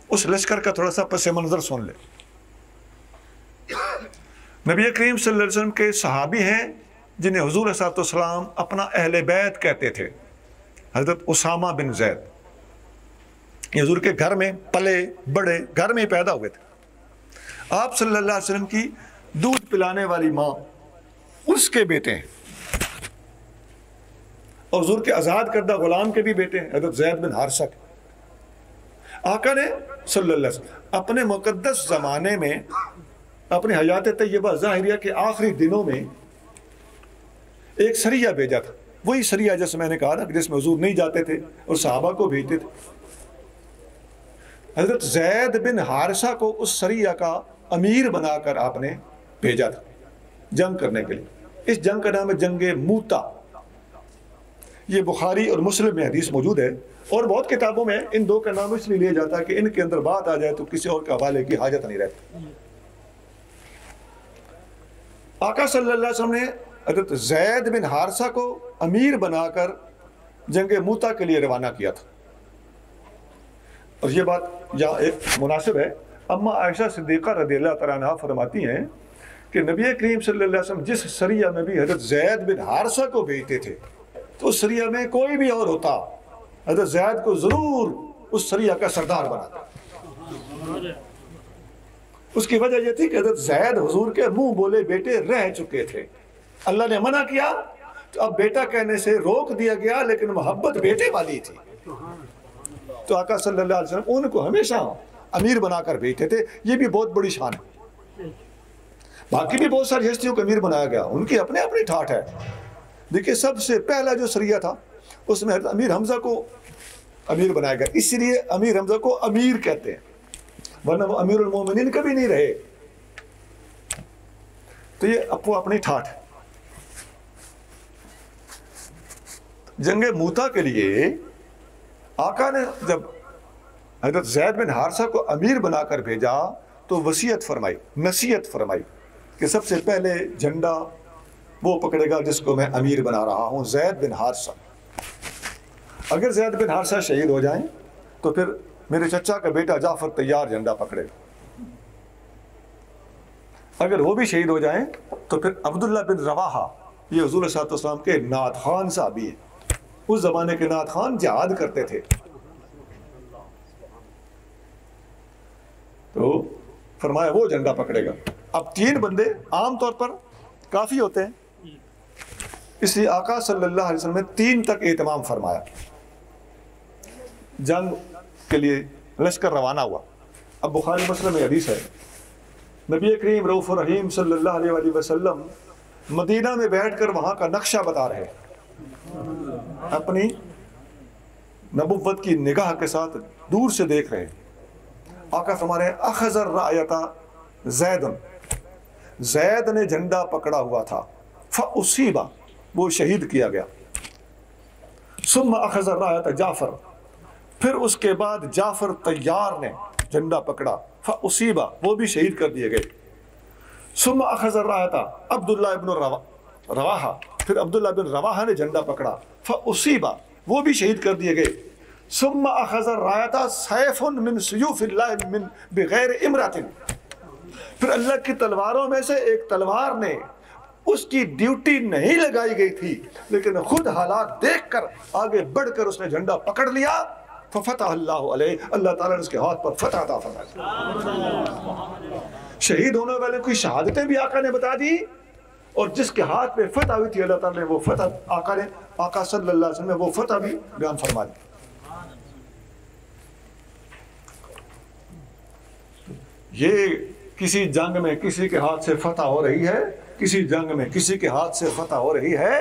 اس لشکر کا تھوڑا سا پس منظر سن لے. نبی کریم صلی اللہ علیہ وسلم کے صحابی ہیں جنہیں حضور صلی اللہ علیہ وسلم اپنا اہل بیت کہتے تھے، حضرت اسامہ بن زید. یہ حضور کے گھر میں پلے بڑے، گھر میں پیدا ہوئے تھے. آپ صلی اللہ علیہ وسلم کی دودھ پلانے والی ماں اس کے بیٹے ہیں، اور حضور کے آزاد کردہ غلام کے بھی بیٹے ہیں، حضرت زید بن حارثہ کے. آقا نے صلی اللہ علیہ وسلم اپنے مقدس زمانے میں اپنی حیات طیبہ ظاہریہ کے آخری دنوں میں ایک سریہ بھیجا تھا. وہی سریہ جیسے میں نے کہا نا جس میں حضور نہیں جاتے تھے اور صحابہ کو بھیجتے تھے. حضرت زید بن حارثہ کو اس سریہ کا امیر بنا کر آپ نے بھیجا تھا جنگ کرنے کے لیے. اس جنگ کا نام ہے جنگ موتا. یہ بخاری اور مسلم میں حدیث موجود ہے، اور بہت کتابوں میں ان دو کا نام اس لیے لیا جاتا ہے کہ ان کے اندر بات آ جائے تو کسی اور کے حوالے کی حاجت نہیں رہتی. آقا صلی اللہ علیہ وسلم نے حضرت زید بن حارثہ کو امیر بنا کر جنگ موتا کے لیے روانہ کیا تھا. اور یہ بات یہاں ایک مناسب ہے، اما عائشہ صدیقہ رضی اللہ تعالیٰ عنہا فرماتی ہیں کہ نبی کریم صلی اللہ علیہ وسلم جس سریہ میں بھی حضرت زید بن حارثہ کو بھیجتے تھے تو اس سریہ میں کوئی بھی اور ہوتا حضرت زید کو ضرور اس سریہ کا سردار بناتا. اس کی وجہ یہ تھی کہ حضرت زید حضور کے منہ بولے بیٹے رہ چکے تھے. اللہ نے منع کیا تو اب بیٹا کہنے سے روک دیا گیا، لیکن محبت بیٹے والی تھی. تو آقا صلی اللہ علیہ وسلم ان کو ہمیشہ امیر بنا کر بھیجتے تھے. یہ بھی بہت بڑی شان ہے. باقی بھی بہت ساری ہستیوں کو امیر بنایا گیا, ان کی اپنے اپنی ٹھاٹ ہے. دیکھیے سب سے پہلا جو سریہ تھا اس میں امیر حمزہ کو امیر بنایا گیا, اس لیے امیر حمزہ کو امیر کہتے ہیں, ورنہ وہ امیر المومنین کبھی نہیں رہے. تو یہ اپو اپنی ٹھاٹ ہے. جنگ موتا کے لیے آقا نے جب حضرت زید بن حارثہ کو امیر بنا کر بھیجا تو وصیت فرمائی, نصیحت فرمائی کہ سب سے پہلے جھنڈا وہ پکڑے گا جس کو میں امیر بنا رہا ہوں, زید بن حارثہ. اگر زید بن حارثہ شہید ہو جائیں تو پھر میرے چچا کا بیٹا جعفر تیار جھنڈا پکڑے گا. اگر وہ بھی شہید ہو جائیں تو پھر عبداللہ بن رواحہ, یہ حضور صلی اللہ علیہ وسلم کے نعت خوان صحابی ہیں. اس زمانے کے نعت خوان جہاد کرتے تھے. تو فرمایا وہ جھنڈا پکڑے گا. اب 3 بندے عام طور پر کافی ہوتے ہیں, اس لیے آقا صلی اللہ علیہ وسلم نے 3 تک اہتمام فرمایا. جنگ کے لیے لشکر روانہ ہوا. اب بخاری مسلم میں حدیث ہے, نبی کریم رؤوف الرحیم صلی اللہ علیہ وآلہ وسلم مدینہ میں بیٹھ کر وہاں کا نقشہ بتا رہے, اپنی نبوت کی نگاہ کے ساتھ دور سے دیکھ رہے. آقا فرما رہے ہیں اخذ الرایۃ زید, زید نے جھنڈا پکڑا ہوا تھا, فاصیب, وہ شہید کیا گیا. ثم اخذ الرایۃ جعفر, پھر اس کے بعد جعفر طیار نے جھنڈا پکڑا, فاصیب, وہ بھی شہید کر دیے گئے. ثم اخذ الرایۃ عبداللہ بن رواحہ, پھر عبداللہ بن رواحہ نے جھنڈا پکڑا, فاصیب, وہ بھی شہید کر دیے گئے. ثم اخذ الرایۃ سیف من سیوف اللہ من بغیر امرۃ, پھر اللہ کی تلواروں میں سے ایک تلوار نے, اس کی ڈیوٹی نہیں لگائی گئی تھی لیکن خود حالات دیکھ کر آگے بڑھ کر اس نے جھنڈا پکڑ لیا. ففتح اللہ علیہ, اللہ تعالیٰ نے اس کے ہاتھ پر فتح عطا فرمائی. شہید ہونے والے کی شہادتیں بھی آقا نے بتا دی, اور جس کے ہاتھ پہ فتح ہوئی تھی اللہ تعالیٰ نے وہ فتح, آقا صلی اللہ علیہ وسلم نے وہ فتح بھی بیان فرما دی. یہ کسی جنگ میں کسی کے ہاتھ سے فتح ہو رہی ہے, کسی جنگ میں کسی کے ہاتھ سے فتح ہو رہی ہے,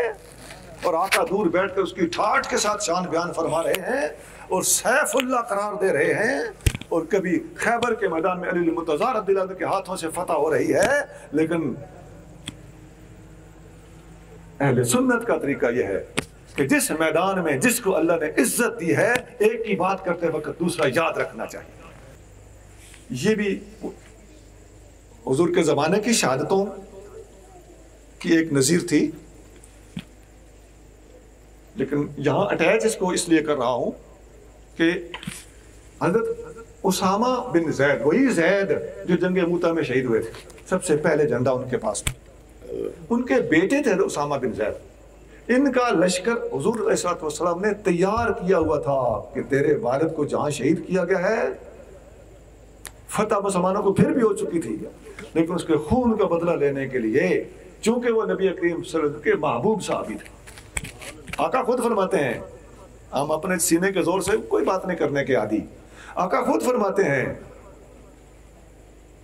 اور آقا دور بیٹھ کر اس کی ٹھاٹھ کے ساتھ شان بیان فرما رہے ہیں اور سیف اللہ قرار دے رہے ہیں. اور کبھی خیبر کے میدان میں علی المرتضیٰ رضی اللہ عنہ کے ہاتھوں سے فتح ہو رہی ہے, لیکن اہل سنت کا طریقہ یہ ہے کہ جس میدان میں جس کو اللہ نے عزت دی ہے, ایک کی بات کرتے وقت دوسرا یاد رکھنا چاہیے. یہ بھی حضور کے زمانے کی شہادتوں کی ایک نظیر تھی, لیکن یہاں اٹیچ اس کو اس لیے کر رہا ہوں کہ حضرت اسامہ بن زید, وہی زید جو جنگ موتا میں شہید ہوئے تھے, سب سے پہلے جھنڈا ان کے پاس تھا. ان کے بیٹے تھے اسامہ بن زید, ان کا لشکر حضور علیہ السلام نے تیار کیا ہوا تھا کہ تیرے والد کو جہاں شہید کیا گیا ہے, فتح مسلمانوں کو پھر بھی ہو چکی تھی, لیکن اس کے خون کا بدلہ لینے کے لیے, چونکہ وہ نبی کریم صلی اللہ علیہ وسلم کے محبوب صحابی تھے. آقا خود فرماتے ہیں, ہم اپنے سینے کے زور سے کوئی بات نہیں کرنے کے عادی, آقا خود فرماتے ہیں,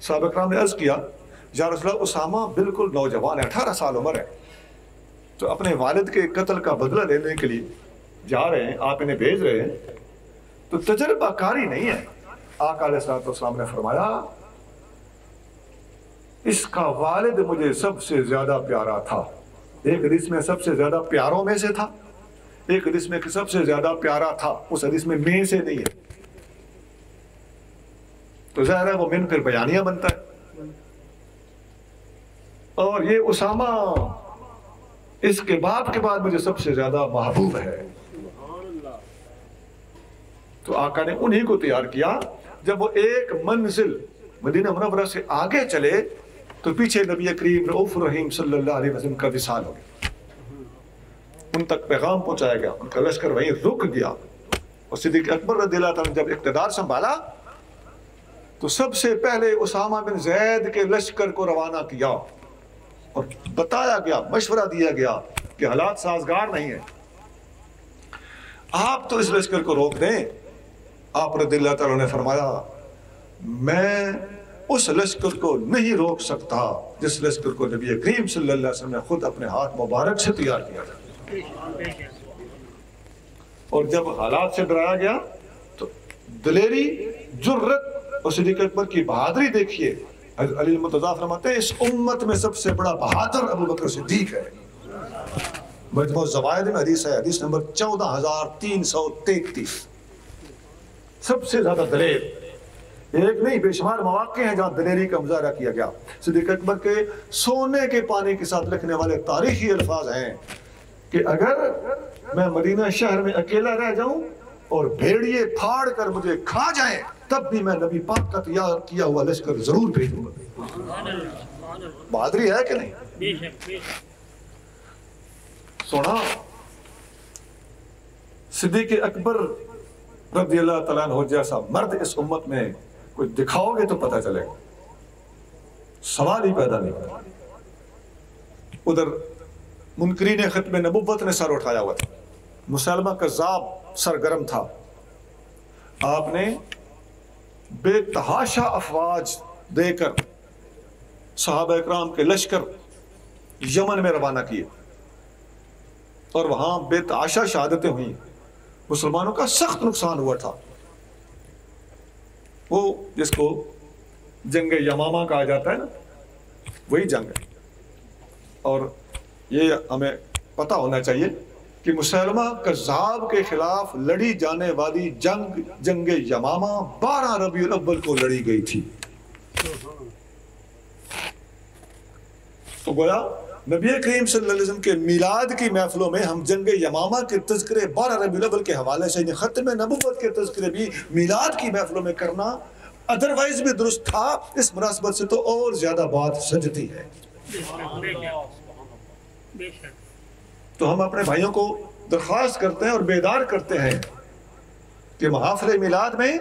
صحابہ کرام نے عرض کیا یا رسول اللہ اسامہ بالکل نوجوان ہے, 18 سال عمر ہے, تو اپنے والد کے قتل کا بدلہ لینے کے لیے جا رہے ہیں, آپ انہیں بھیج رہے ہیں, تو تجربہ کاری نہیں ہے. آقا علیہ السلام نے فرمایا اس کا والد مجھے سب سے زیادہ پیارا تھا. ایک حدیث میں سب سے زیادہ پیاروں میں سے تھا, ایک حدیث میں سب سے زیادہ پیارا تھا, اس حدیث میں سے نہیں ہے, تو ظاہر ہے وہ من پھر بیانیہ بنتا ہے. اور یہ اسامہ اس کے باپ کے بعد مجھے سب سے زیادہ محبوب ہے. تو آقا نے انہی کو تیار کیا. جب وہ ایک منزل مدینہ منورہ سے آگے چلے تو پیچھے نبی کریم رؤوف الرحیم صلی اللہ علیہ وسلم کا وصال ہو گیا, ان تک پیغام پہنچایا گیا, ان کا لشکر وہیں رک گیا. اور صدیق اکبر رضی اللہ عنہ جب اقتدار سنبھالا تو سب سے پہلے اسامہ بن زید کے لشکر کو روانہ کیا اور بتایا گیا, مشورہ دیا گیا کہ حالات سازگار نہیں ہیں, آپ تو اس لشکر کو روک دیں, آپ رضی اللہ تعالیٰ نے فرمایا میں اس لشکر کو نہیں روک سکتا جس لشکر کو نبی کریم صلی اللہ علیہ وسلم نے خود اپنے ہاتھ مبارک سے تیار کیا تھا. اور جب حالات سے ڈرایا گیا تو دلیری، جرت اور صدیق اکبر کی بہادری دیکھیے. علی المرتضیٰ فرماتے ہیں اس امت میں سب سے بڑا بہادر ابو بکر صدیق ہے. مجموع الزوائد میں حدیث ہے، حدیث نمبر 14333. سب سے زیادہ دلیر، ایک نہیں بے شمار مواقع ہیں جہاں دلیری کا مظاہرہ کیا گیا. صدیق اکبر کے سونے کے پانی کے ساتھ لکھنے والے تاریخی الفاظ ہیں کہ اگر میں مدینہ شہر میں اکیلا رہ جاؤں اور بھیڑیے پھاڑ کر مجھے کھا جائیں تب بھی میں نبی پاک کا تیار کیا ہوا لشکر ضرور بھیجوں گا. بہادری ہے کہ نہیں؟ سونا صدیق اکبر رضی اللہ تعالیٰ عنہ جیسا مرد اس امت میں کوئی دکھاؤ گے تو پتہ چلے گا. سوال ہی پیدا نہیں ہوتا. ادھر منکرین ختم نبوت نے سر اٹھایا ہوا تھا، مسلمہ کذاب سرگرم تھا. آپ نے بے تحاشا افواج دے کر صحابہ اکرام کے لشکر یمن میں روانہ کیے اور وہاں بے تحاشا شہادتیں ہوئیں. مسلمانوں کا سخت نقصان ہوا تھا. وہ جس کو جنگ یمامہ کہا جاتا ہے نا، وہی جنگ ہے. اور یہ ہمیں پتہ ہونا چاہیے کہ مسلمہ کذاب کے خلاف لڑی جانے والی جنگ یمامہ 12 ربیع الاول کو لڑی گئی تھی. تو گویا نبی کریم صلی اللہ علیہ وسلم کے میلاد کی محفلوں میں ہم جنگ یمامہ کے تذکرے 12 ربیع الاول کے حوالے سے ختم نبوت کے تذکرے بھی میلاد کی محفلوں میں کرنا ادروائز بھی درست تھا. اس مناسبت سے تو اور زیادہ بات سجتی ہے. تو ہم اپنے بھائیوں کو درخواست کرتے ہیں اور بیدار کرتے ہیں کہ محافل میلاد میں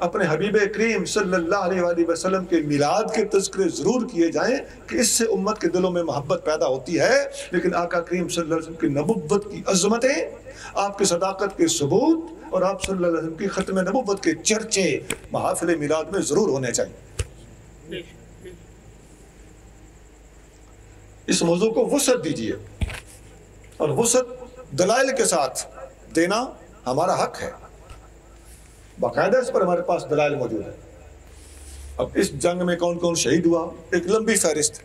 اپنے حبیب کریم صلی اللہ علیہ وآلہ وسلم کے میلاد کے تذکرے ضرور کیے جائیں کہ اس سے امت کے دلوں میں محبت پیدا ہوتی ہے. لیکن آقا کریم صلی اللہ علیہ وسلم کی نبوت کی عظمتیں، آپ کی صداقت کے ثبوت اور آپ صلی اللہ علیہ وسلم کی ختم نبوت کے چرچے محافل میلاد میں ضرور ہونے چاہیے. اس موضوع کو وسعت دیجیے اور وسعت دلائل کے ساتھ دینا ہمارا حق ہے. باقاعدہ اس پر ہمارے پاس دلائل موجود ہے. اب اس جنگ میں کون کون شہید ہوا ایک لمبی فہرست.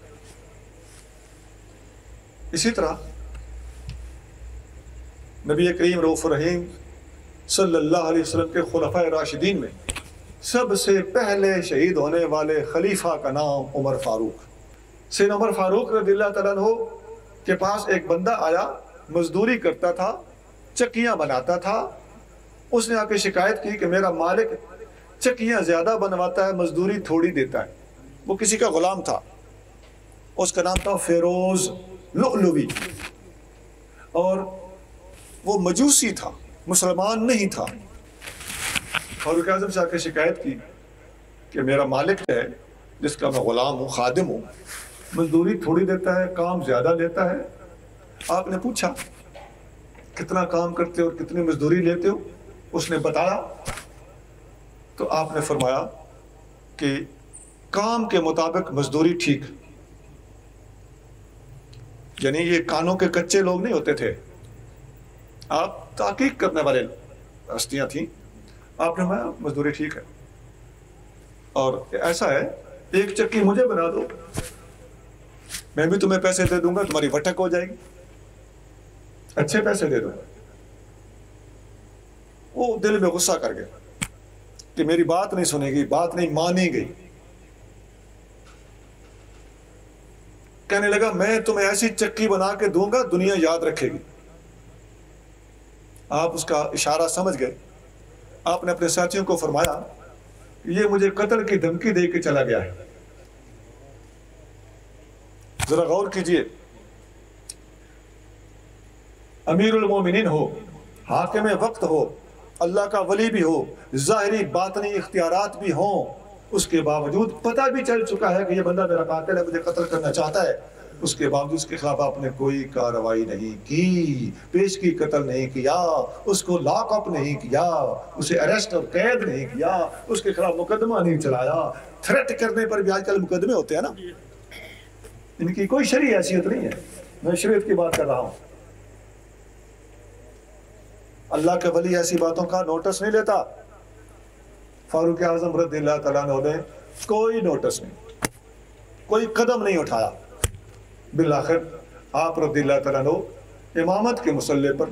اسی طرح نبی کریم رؤوف الرحیم صلی اللہ علیہ وسلم کے خلفائے راشدین میں سب سے پہلے شہید ہونے والے خلیفہ کا نام عمر فاروق. سیدنا عمر فاروق رضی اللہ تعالیٰ عنہ کے پاس ایک بندہ آیا، مزدوری کرتا تھا، چکیاں بناتا تھا. اس نے آ کے شکایت کی کہ میرا مالک چکیاں زیادہ بنواتا ہے، مزدوری تھوڑی دیتا ہے. وہ کسی کا غلام تھا، اس کا نام تھا فیروز لؤلؤی، اور وہ مجوسی تھا، مسلمان نہیں تھا. فاروق اعظم سے آ کے شکایت کی کہ میرا مالک ہے جس کا میں غلام ہوں، خادم ہوں، مزدوری تھوڑی دیتا ہے، کام زیادہ لیتا ہے. آپ نے پوچھا کتنا کام کرتے ہو اور کتنی مزدوری لیتے ہو؟ اس نے بتایا تو آپ نے فرمایا کہ کام کے مطابق مزدوری ٹھیک. یعنی یہ کانوں کے کچے لوگ نہیں ہوتے تھے، آپ تحقیق کرنے والے ہستیاں تھیں. آپ نے فرمایا مزدوری ٹھیک ہے، اور ایسا ہے ایک چکی مجھے بنا دو، میں بھی تمہیں پیسے دے دوں گا، تمہاری وٹک ہو جائے گی، اچھے پیسے دے دوں گا. وہ دل میں غصہ کر گیا کہ میری بات نہیں سنے گی، بات نہیں مانی گئی. کہنے لگا میں تمہیں ایسی چکی بنا کے دوں گا دنیا یاد رکھے گی. آپ اس کا اشارہ سمجھ گئے. آپ نے اپنے ساتھیوں کو فرمایا یہ مجھے قتل کی دھمکی دے کے چلا گیا ہے. ذرا غور کیجئے، امیر المومنین ہو، حاکم وقت ہو، اللہ کا ولی بھی ہو، ظاہری باطنی اختیارات بھی ہوں، اس کے باوجود پتہ بھی چل چکا ہے کہ یہ بندہ میرا قاتل ہے، مجھے قتل کرنا چاہتا ہے، اس کے باوجود اس کے خلاف آپ نے کوئی کارروائی نہیں کی، پیش کی قتل نہیں کیا، اس کو لاک اپ نہیں کیا، اسے اریسٹ اور قید نہیں کیا، اس کے خلاف مقدمہ نہیں چلایا۔ تھریٹ کرنے پر بھی آج کل مقدمے ہوتے ہیں نا، ان کی کوئی شرعی حیثیت نہیں ہے۔ میں شریعت کی بات کر رہا ہوں۔ اللہ کے ولی ایسی باتوں کا نوٹس نہیں لیتا۔ فاروق اعظم رضی اللہ تعالیٰ عنہ نے کوئی نوٹس نہیں، کوئی قدم نہیں اٹھایا۔ بالآخر آپ رضی اللہ تعالیٰ عنہ امامت کے مسلح پر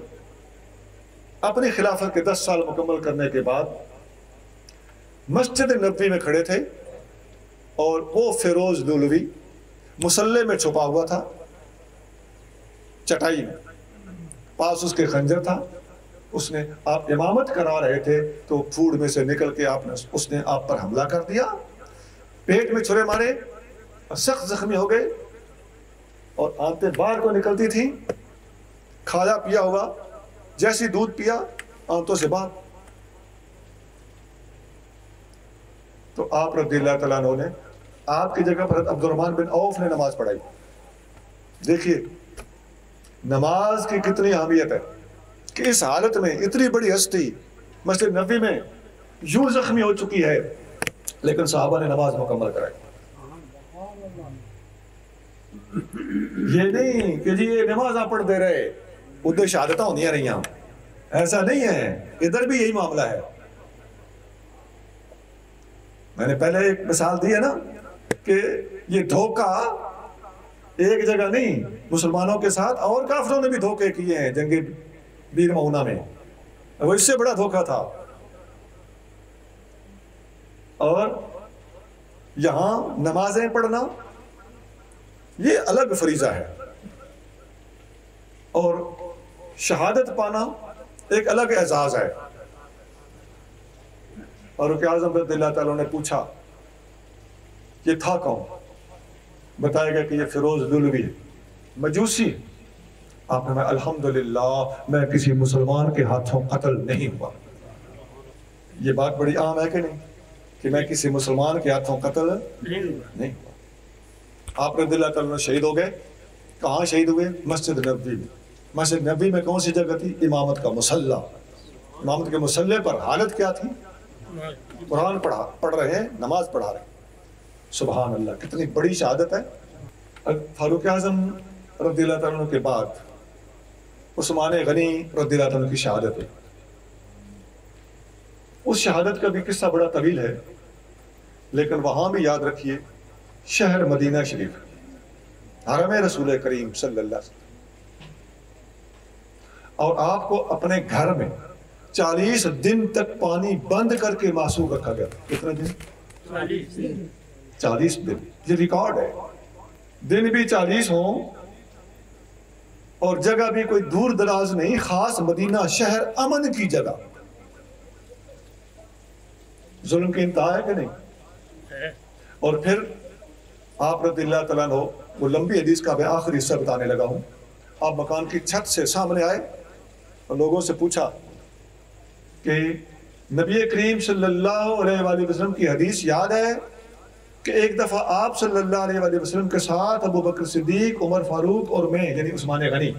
اپنی خلافت کے 10 سال مکمل کرنے کے بعد مسجد نبوی میں کھڑے تھے، اور وہ فیروز دولوی مسلح میں چھپا ہوا تھا، چٹائی میں، پاس اس کے خنجر تھا۔ اس نے آپ امامت کرا رہے تھے تو پھوڑ میں سے نکل کے اس نے آپ پر حملہ کر دیا، پیٹ میں چھرے مارے، سخت زخمی ہو گئے، اور آنتیں باہر کو نکلتی تھیں، کھایا پیا ہوا، جیسی دودھ پیا آنتوں سے باہر۔ تو آپ رضی اللہ تعالیٰ عنہ نے آپ کی جگہ پر عبد الرحمن بن عوف نے نماز پڑھائی۔ دیکھیے نماز کی کتنی اہمیت ہے کہ اس حالت میں اتنی بڑی ہستی مسجد نبوی میں یوں زخمی ہو چکی ہے، لیکن صحابہ نے نماز مکمل کرائی۔ یہ نہیں کہ جی یہ نماز پڑھ دے رہے ادھر شہادتیں ہونی رہی، ایسا نہیں ہے، ادھر بھی یہی معاملہ ہے۔ میں نے پہلے ایک مثال دی ہے نا کہ یہ دھوکہ ایک جگہ نہیں، مسلمانوں کے ساتھ اور کافروں نے بھی دھوکے کیے ہیں جنگ بیر معونہ میں، وہ اس سے بڑا دھوکہ تھا۔ اور یہاں نمازیں پڑھنا یہ الگ فریضہ ہے، اور شہادت پانا ایک الگ اعزاز ہے۔ فاروق اعظم رضی اللہ تعالیٰ نے پوچھا یہ تھا کون؟ بتایا گیا کہ یہ فیروز دولوی مجوسی۔ آپ نے الحمدللہ میں کسی مسلمان کے ہاتھوں قتل نہیں ہوا۔ یہ بات بڑی عام ہے کہ نہیں کہ میں کسی مسلمان کے ہاتھوں قتل نہیں ہوا۔ آپ رضی اللہ تعالیٰ شہید ہو گئے۔ کہاں شہید ہوئے؟ مسجد نبوی میں۔ مسجد نبوی میں کون سی جگہ تھی؟ امامت کا مصلی۔ امامت کے مصلی پر حالت کیا تھی؟ قرآن پڑھ رہے ہیں، نماز پڑھا رہے ہیں۔ سبحان اللہ، کتنی بڑی شہادت ہے۔ فاروق اعظم رضی اللہ تعالیٰ کے بعد عثمان غنی رضی اللہ تعالیٰ کی شہادت ہے۔ اس شہادت کا بھی قصہ بڑا طویل ہے، لیکن وہاں بھی یاد رکھیے شہر مدینہ شریف، حرم رسول کریم صلی اللہ علیہ وسلم، اور آپ کو اپنے گھر میں 40 دن تک پانی بند کر کے معصوم رکھا گیا۔ کتنے دن؟ 40 دن۔ یہ ریکارڈ ہے، دن بھی 40 ہوں اور جگہ بھی کوئی دور دراز نہیں، خاص مدینہ شہر امن کی جگہ۔ ظلم کی انتہا ہے کہ نہیں؟ اور پھر آپ رضی اللہ تعالیٰ عنہ، وہ لمبی حدیث کا میں آخری حصہ بتانے لگا ہوں۔ آپ مکان کی چھت سے سامنے آئے اور لوگوں سے پوچھا کہ نبی کریم صلی اللہ علیہ وآلہ وسلم کی حدیث یاد ہے کہ ایک دفعہ آپ صلی اللہ علیہ وآلہ وسلم کے ساتھ ابو بکر صدیق، عمر فاروق اور میں یعنی عثمان غنی،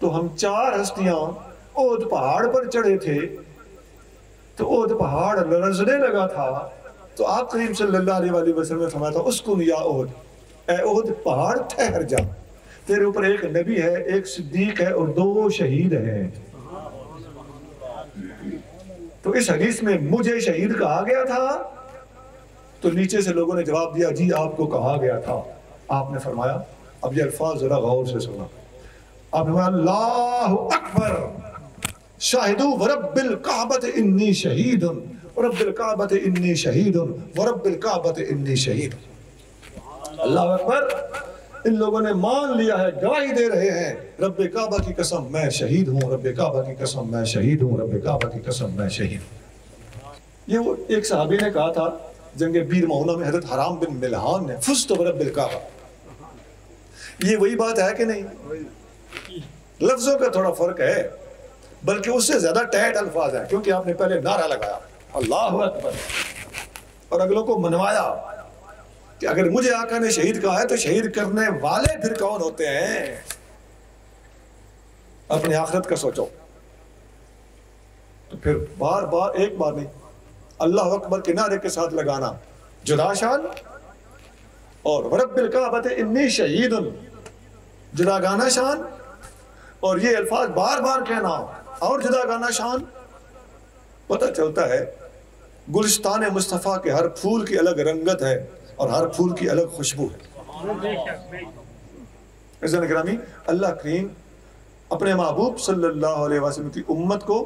تو ہم 4 ہستیاں احد پہاڑ پر چڑھے تھے، تو احد پہاڑ لرزنے لگا تھا، تو آپ کریم صلی اللہ علیہ وآلہ وسلم نے فرمایا تھا اسکن یا احد، اے احد پہاڑ ٹھہر جا، تیرے اوپر ایک نبی ہے، ایک صدیق ہے اور 2 شہید ہیں۔ تو اس حدیث میں مجھے شہید کہا گیا تھا؟ تو نیچے سے لوگوں نے جواب دیا جی آپ کو کہا گیا تھا۔ آپ نے فرمایا، اب یہ الفاظ ذرا غور سے سنا، آپ نے فرمایا اللہ اکبر شاہدو ورب الکعبۃ انی شہید ورب الکعبۃ انی شہید ورب الکعبۃ انی شہید۔ اللہ اکبر، ان لوگوں نے مان لیا ہے، گواہی دے رہے ہیں، رب کعبہ کی قسم میں شہید ہوں، رب کعبہ کی قسم میں شہید ہوں، رب کعبہ کی قسم میں شہید ہوں۔ یہ وہ ایک صحابی نے کہا تھا جنگ بیر معونہ میں، حضرت حرام بن ملحان نے، فزت برب الکعبہ۔ یہ وہی بات ہے کہ نہیں؟ لفظوں کا تھوڑا فرق ہے، بلکہ اس سے زیادہ ٹیٹ الفاظ ہیں، کیونکہ آپ نے پہلے نعرہ لگایا اللہ اکبر اور اگلوں کو منوایا کہ اگر مجھے آقا نے شہید کہا ہے تو شہید کرنے والے پھر کون ہوتے ہیں؟ اپنی آخرت کا سوچو. تو پھر بار بار ایک بار نہیں اللہ اکبر کے نعرے کے ساتھ لگانا جدا شان، اور ورب الکعبۃ انی شہید، جدا گانا شان، اور یہ الفاظ بار بار کہنا اور جدا گانا شان. پتہ چلتا ہے گلستان مصطفیٰ کے ہر پھول کی الگ رنگت ہے اور ہر پھول کی الگ خوشبو ہے. عزیزان گرامی، اللہ کریم اپنے محبوب صلی اللہ علیہ وسلم کی امت کو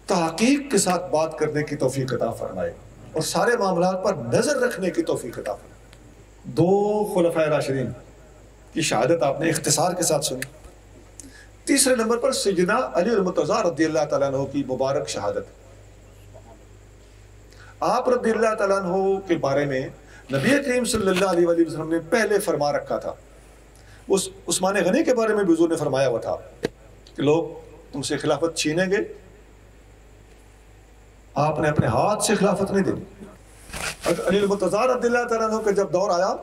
تحقیق کے ساتھ بات کرنے کی توفیق عطا فرمائے اور سارے معاملات پر نظر رکھنے کی توفیق عطا فرمائے. 2 خلفائے راشدین کی شہادت آپ نے اختصار کے ساتھ سنی. تیسرے نمبر پر سیدنا علی المرتضیٰ رضی اللہ تعالیٰ عنہ کی مبارک شہادت. آپ رضی اللہ تعالیٰ عنہ کے بارے میں نبی کریم صلی اللہ علیہ وسلم نے پہلے فرما رکھا تھا. اس عثمان غنی کے بارے میں بھی حضور نے فرمایا ہوا تھا کہ لوگ تم سے خلافت چھینیں گے، آپ نے اپنے ہاتھ سے خلافت نہیں دینی. علی المرتضیٰ رضی اللہ تعالیٰ عنہ کا جب دور آیا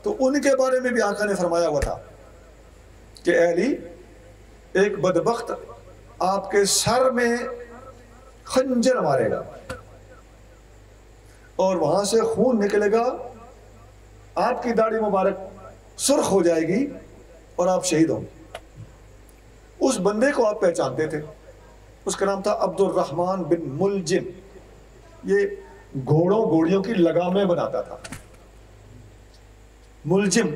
تو ان کے بارے میں بھی آقا نے فرمایا ہوا تھا کہ اے علی، ایک بدبخت آپ کے سر میں خنجر مارے گا اور وہاں سے خون نکلے گا، آپ کی داڑھی مبارک سرخ ہو جائے گی اور آپ شہید ہوں گے. اس بندے کو آپ پہچانتے تھے، اس کا نام تھا عبد الرحمن بن ملجم. یہ گھوڑوں گھوڑیوں کی لگامیں بناتا تھا. ملجم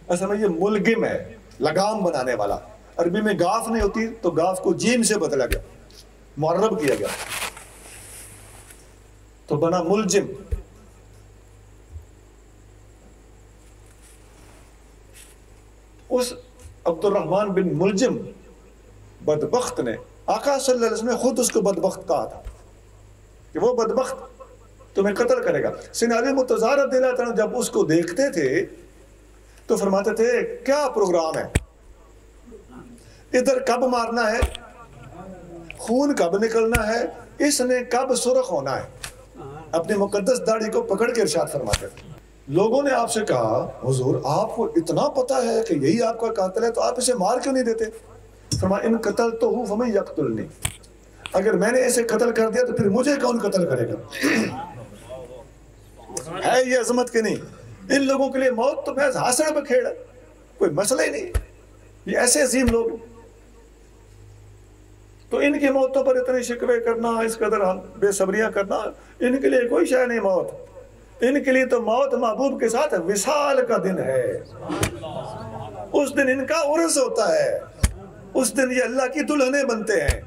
اصل میں یہ ملگم ہے، لگام بنانے والا. عربی میں گاف نہیں ہوتی تو گاف کو جیم سے بدلا گیا، معرب کیا گیا تو بنا ملجم. اس عبد الرحمن بن ملجم بدبخت نے آقا صلی اللہ علیہ وسلم نے خود اس کو بدبخت کہا تھا کہ وہ بدبخت تمہیں قتل کرے گا. سیدنا علی مرتضیٰ رضی اللہ تعالیٰ جب اس کو دیکھتے تھے تو فرماتے تھے کیا پروگرام ہے، ادھر کب مارنا ہے، خون کب نکلنا ہے، اس نے کب سرخ ہونا ہے. اپنی مقدس داڑھی کو پکڑ کے ارشاد فرماتے تھے. لوگوں نے آپ سے کہا حضور آپ کو اتنا پتا ہے کہ یہی آپ کا قاتل ہے تو آپ اسے مار کیوں نہیں دیتے؟ فرمایا ان قتل تو ہوں فمن یقتلنی، اگر میں نے اسے قتل کر دیا تو پھر مجھے کون قتل کرے گا؟ ہے یہ عظمت کی نہیں؟ ان لوگوں کے لیے موت تو محض ہاسڑ بکھیڑ ہے، کوئی مسئلہ ہی نہیں. یہ ایسے عظیم لوگ تو ان کی موتوں پر اتنے شکوے کرنا، اس قدر بے صبریاں کرنا، ان کے لیے کوئی شے نہیں موت. ان کے لیے تو موت محبوب کے ساتھ وصال کا دن ہے. اس دن ان کا عرس ہوتا ہے، اس دن یہ اللہ کی دلہنیں بنتے ہیں.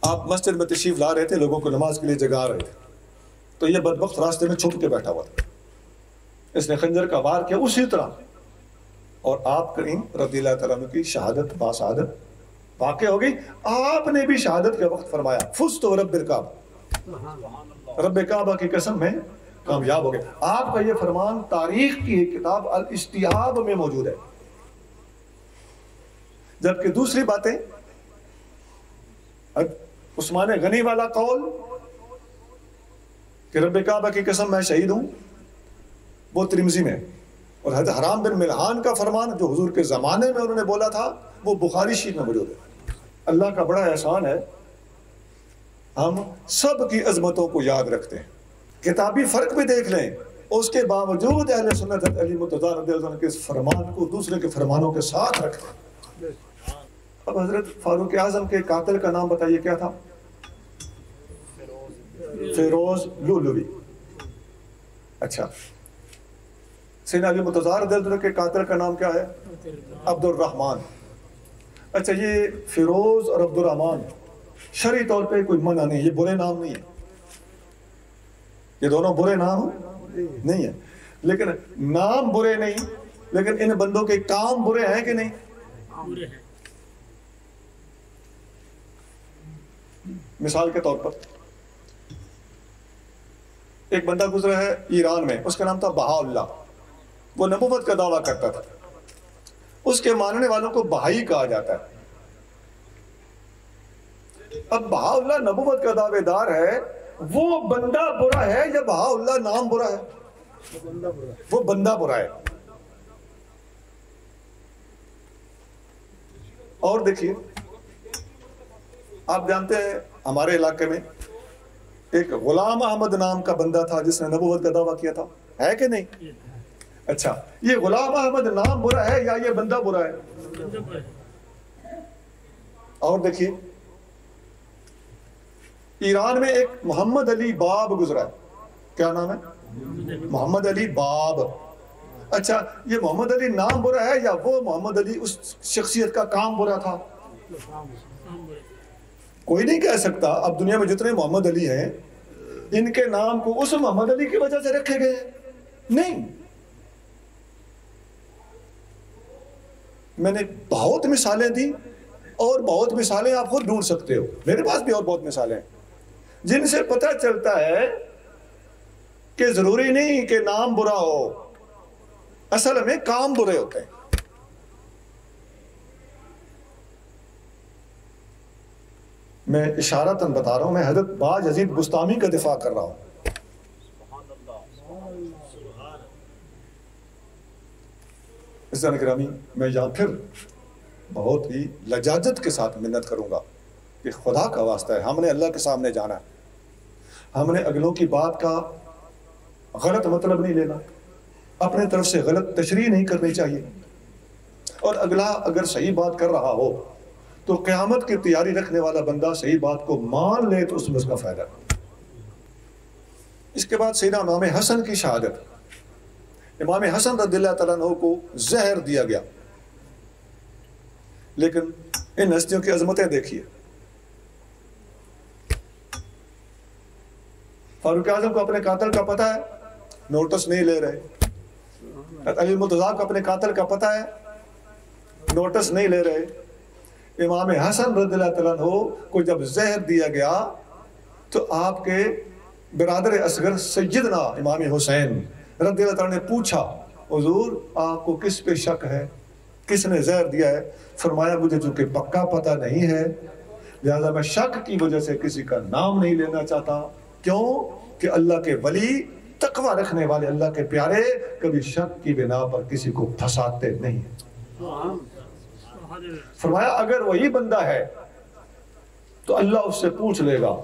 آپ مسجد میں تشریف لا رہے تھے، لوگوں کو نماز کے لیے جگا رہے تھے تو یہ بدبخت راستے میں چھپ کے بیٹھا ہوا تھا. اس نے خنجر کا وار کیا اسی طرح، اور آپ کریم رضی اللہ تعالیٰ عنہ کی شہادت باسعادت واقع ہو گئی. آپ نے بھی شہادت کے وقت فرمایا فزت ورب الکعبہ، رب کعبہ کی قسم میں کامیاب ہو گئے. آپ کا یہ فرمان تاریخ کی ایک کتاب الاستیعاب میں موجود ہے. جبکہ دوسری باتیں عثمان غنی والا قول کہ رب کعبہ کی قسم میں شہید ہوں وہ ترمذی میں، اور حضرت حرام بن ملحان کا فرمان جو حضور کے زمانے میں انہوں نے بولا تھا وہ بخاری شریف میں موجود ہے. اللہ کا بڑا احسان ہے، ہم سب کی عظمتوں کو یاد رکھتے ہیں، کتابی فرق بھی دیکھ لیں، اس کے باوجود اہل سنت علی مرتضیٰ رضی اللہ عنہ کے اس فرمان کو دوسرے کے فرمانوں کے ساتھ رکھتے ہیں. اب حضرت فاروق اعظم کے قاتل کا نام بتائیے کیا تھا؟ فیروز لؤلؤی. اچھا، سیدنا علی مرتضیٰ رضی اللہ عنہ کے قاتل کا نام کیا ہے؟ عبد الرحمن. اچھا، یہ فیروز اور عبد الرحمن شرعی طور پہ کوئی منع نہیں، یہ برے نام نہیں ہے، یہ دونوں برے نام نہیں ہے، لیکن نام برے نہیں، لیکن ان بندوں کے کام برے ہیں کہ نہیں؟ مثال کے طور پر ایک بندہ گزرا ہے ایران میں، اس کا نام تھا بہا اللہ. وہ نبوت کا دعویٰ کرتا تھا، اس کے ماننے والوں کو بہائی کہا جاتا ہے. اب بہا اللہ نبوت کا دعوے دار ہے، وہ بندہ برا ہے یا بہا اللہ نام برا ہے؟ وہ بندہ برا ہے. اور دیکھیے آپ جانتے ہیں ہمارے علاقے میں ایک غلام احمد نام کا بندہ تھا جس نے نبوت کا دعویٰ کیا تھا, ہے کہ نہیں؟ اچھا, یہ غلام احمد نام برا ہے یا یہ بندہ برا ہے؟ اور دیکھیے ایران میں ایک محمد علی باب گزرا ہے. کیا نام ہے؟ محمد علی باب. اچھا, یہ محمد علی نام برا ہے یا وہ محمد علی اس شخصیت کا کام برا تھا؟ کوئی نہیں کہہ سکتا. اب دنیا میں جتنے محمد علی ہیں ان کے نام کو اس محمد علی کی وجہ سے رکھے گئے نہیں. میں نے بہت مثالیں دی اور بہت مثالیں آپ خود ڈھونڈ سکتے ہو, میرے پاس بھی اور بہت مثالیں ہیں جن سے پتہ چلتا ہے کہ ضروری نہیں کہ نام برا ہو, اصل میں کام برے ہوتے ہیں. میں اشارتاً بتا رہا ہوں, میں حضرت باج یزید بستامی کا دفاع کر رہا ہوں. عزیزان گرامی, میں یہاں پھر بہت ہی لجاجت کے ساتھ منت کروں گا کہ خدا کا واسطہ ہے, ہم نے اللہ کے سامنے جانا ہے, ہم نے اگلوں کی بات کا غلط مطلب نہیں لینا, اپنے طرف سے غلط تشریح نہیں کرنی چاہیے, اور اگلا اگر صحیح بات کر رہا ہو تو قیامت کی تیاری رکھنے والا بندہ صحیح بات کو مان لے تو اس میں اس کا فائدہ. اس کے بعد سیدنا امام حسن کی شہادت. امام حسن رضی اللہ تعالیٰ عنہ کو زہر دیا گیا, لیکن ان ہستیوں کی عظمتیں دیکھیے. فاروق اعظم کو اپنے قاتل کا پتہ ہے, نوٹس نہیں لے رہے. علی مرتضیٰ کو اپنے قاتل کا پتہ ہے, نوٹس نہیں لے رہے. امام حسن رضی اللہ تعالیٰ عنہ کو جب زہر دیا گیا تو آپ کے برادر اصغر سیدنا امام حسین رضی اللہ تعالیٰ نے پوچھا, حضور آپ کو کس پہ شک ہے, کس نے زہر دیا ہے؟ فرمایا مجھے چونکہ پکا پتہ نہیں ہے لہذا میں شک کی وجہ سے کسی کا نام نہیں لینا چاہتا. کیوں کہ اللہ کے ولی, تقوی رکھنے والے اللہ کے پیارے کبھی شک کی بنا پر کسی کو پھنساتے نہیں. فرمایا اگر وہی بندہ ہے تو اللہ اس سے پوچھ لے گا,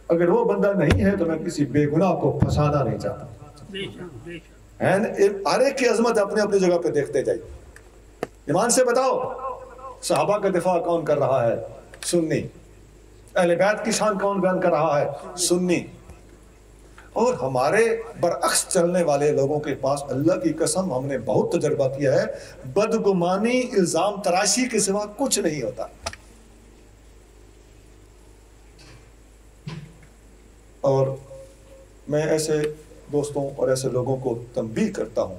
اگر وہ بندہ نہیں ہے تو میں کسی بے گناہ کو پھنسانا نہیں چاہتا. ہر ایک کی عظمت اپنے اپنی جگہ پہ دیکھتے جائیے. ایمان سے بتاؤ صحابہ کا دفاع کون کر رہا ہے؟ سنی. اہل بیت کی شان کون بیان کر رہا ہے؟ سنی. اور ہمارے برعکس چلنے والے لوگوں کے پاس اللہ کی قسم ہم نے بہت تجربہ کیا ہے, بدگمانی الزام تراشی کے سوا کچھ نہیں ہوتا. اور میں ایسے دوستوں اور ایسے لوگوں کو تنبیہ کرتا ہوں,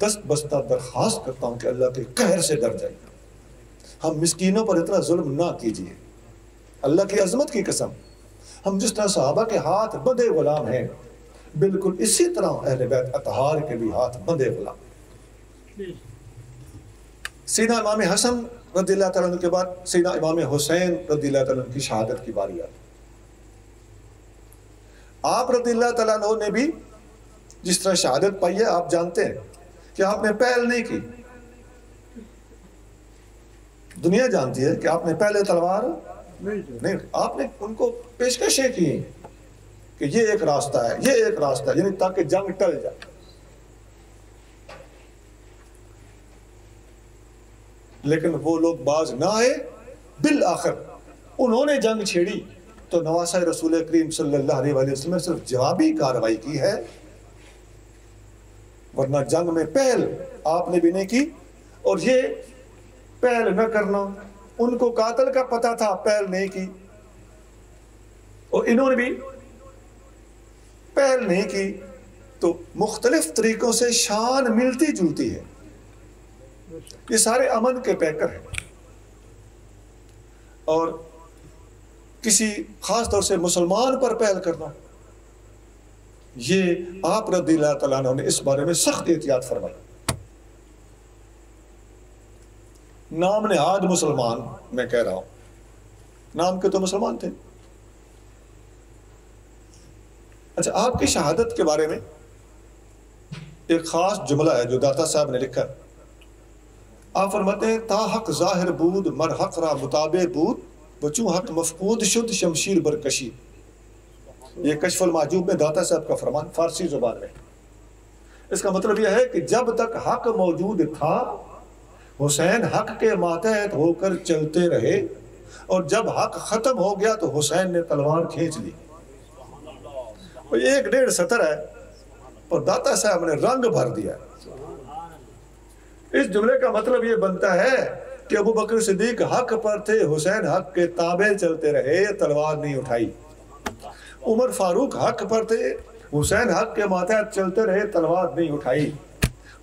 دست بستہ درخواست کرتا ہوں کہ اللہ کے قہر سے ڈر جائیے. ہم مسکینوں پر اتنا ظلم نہ کیجیے. اللہ کی عظمت کی قسم, ہم جس طرح صحابہ کے ہاتھ بندے غلام ہیں بالکل اسی طرح اہل بیت اطہار کے بھی ہاتھ بندے غلام. سیدنا امام حسن رضی اللہ تعالیٰ عنہ کے بعد سیدنا امام حسین رضی اللہ تعالیٰ عنہ کی شہادت کی باری آئی. آپ رضی اللہ تعالیٰ عنہ نے بھی جس طرح شہادت پائی ہے آپ جانتے ہیں کہ آپ نے پہل نہیں کی. دنیا جانتی ہے کہ آپ نے پہلے تلوار نہیں, آپ نے ان کو پیشکشیں کی کہ یہ ایک راستہ ہے, یہ ایک راستہ ہے, یعنی تاکہ جنگ ٹل جائے. لیکن وہ لوگ باز نہ آئے, بالآخر انہوں نے جنگ چھیڑی تو نواسہ رسول کریم صلی اللہ علیہ وسلم نے صرف جوابی کارروائی کی ہے, ورنہ جنگ میں پہل آپ نے بھی نہیں کی. اور یہ پہل نہ کرنا, ان کو قاتل کا پتہ تھا, پہل نہیں کی, اور انہوں نے بھی پہل نہیں کی. تو مختلف طریقوں سے شان ملتی جلتی ہے. یہ سارے امن کے پیکر ہیں. اور کسی خاص طور سے مسلمان پر پہل کرنا, یہ آپ رضی اللہ تعالیٰ عنہ نے اس بارے میں سخت احتیاط فرمائی. نام نہاد مسلمان, میں کہہ رہا ہوں, نام کے تو مسلمان تھے. اچھا, آپ کی شہادت کے بارے میں ایک خاص جملہ ہے جو داتا صاحب نے لکھا. آپ فرماتے ہیں تا حق ظاہر بود مر حق را مطابع بود بچوں حق مفقود شد شمشیر برکشی. یہ کشف المحجوب میں داتا صاحب کا فرمان فارسی زبان میں. اس کا مطلب یہ ہے کہ جب تک حق موجود تھا حسین حق کے ماتحت ہو کر چلتے رہے، اور جب حق ختم ہو گیا تو حسین نے تلوار کھینچ لی. ایک ڈیڑھ سطر ہے اور داتا صاحب نے رنگ بھر دیا. اس جملے کا مطلب یہ بنتا ہے کہ ابو بکر صدیق حق پر تھے، حسین حق کے تابع چلتے رہے، تلوار نہیں اٹھائی. عمر فاروق حق پر تھے، حسین حق کے ماتحت چلتے رہے، تلوار نہیں اٹھائی.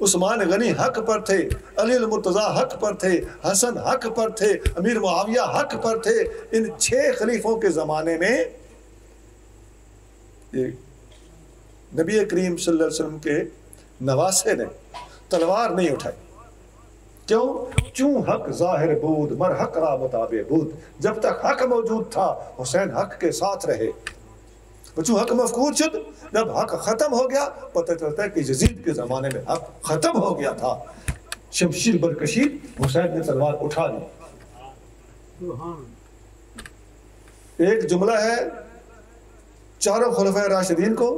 عثمان غنی حق پر تھے، علی المرتضیٰ حق پر تھے، حسن حق پر تھے، امیر معاویہ حق پر تھے. ان 6 خلیفوں کے زمانے میں نبی کریم صلی اللہ علیہ وسلم کے نواسے نے تلوار نہیں اٹھائی. کیوں؟ چوں حق ظاہر بود مر حق را مطابع بود. جب تک حق موجود تھا حسین حق کے ساتھ رہے. چوں حق مفقود شد، جب حق ختم ہو گیا پتہ چلتا ہے کہ یزید کے زمانے میں حق ختم ہو گیا تھا، شمشیر برکشی، حسین نے تلوار اٹھا لی. ایک جملہ ہے چاروں خلفائے راشدین کو،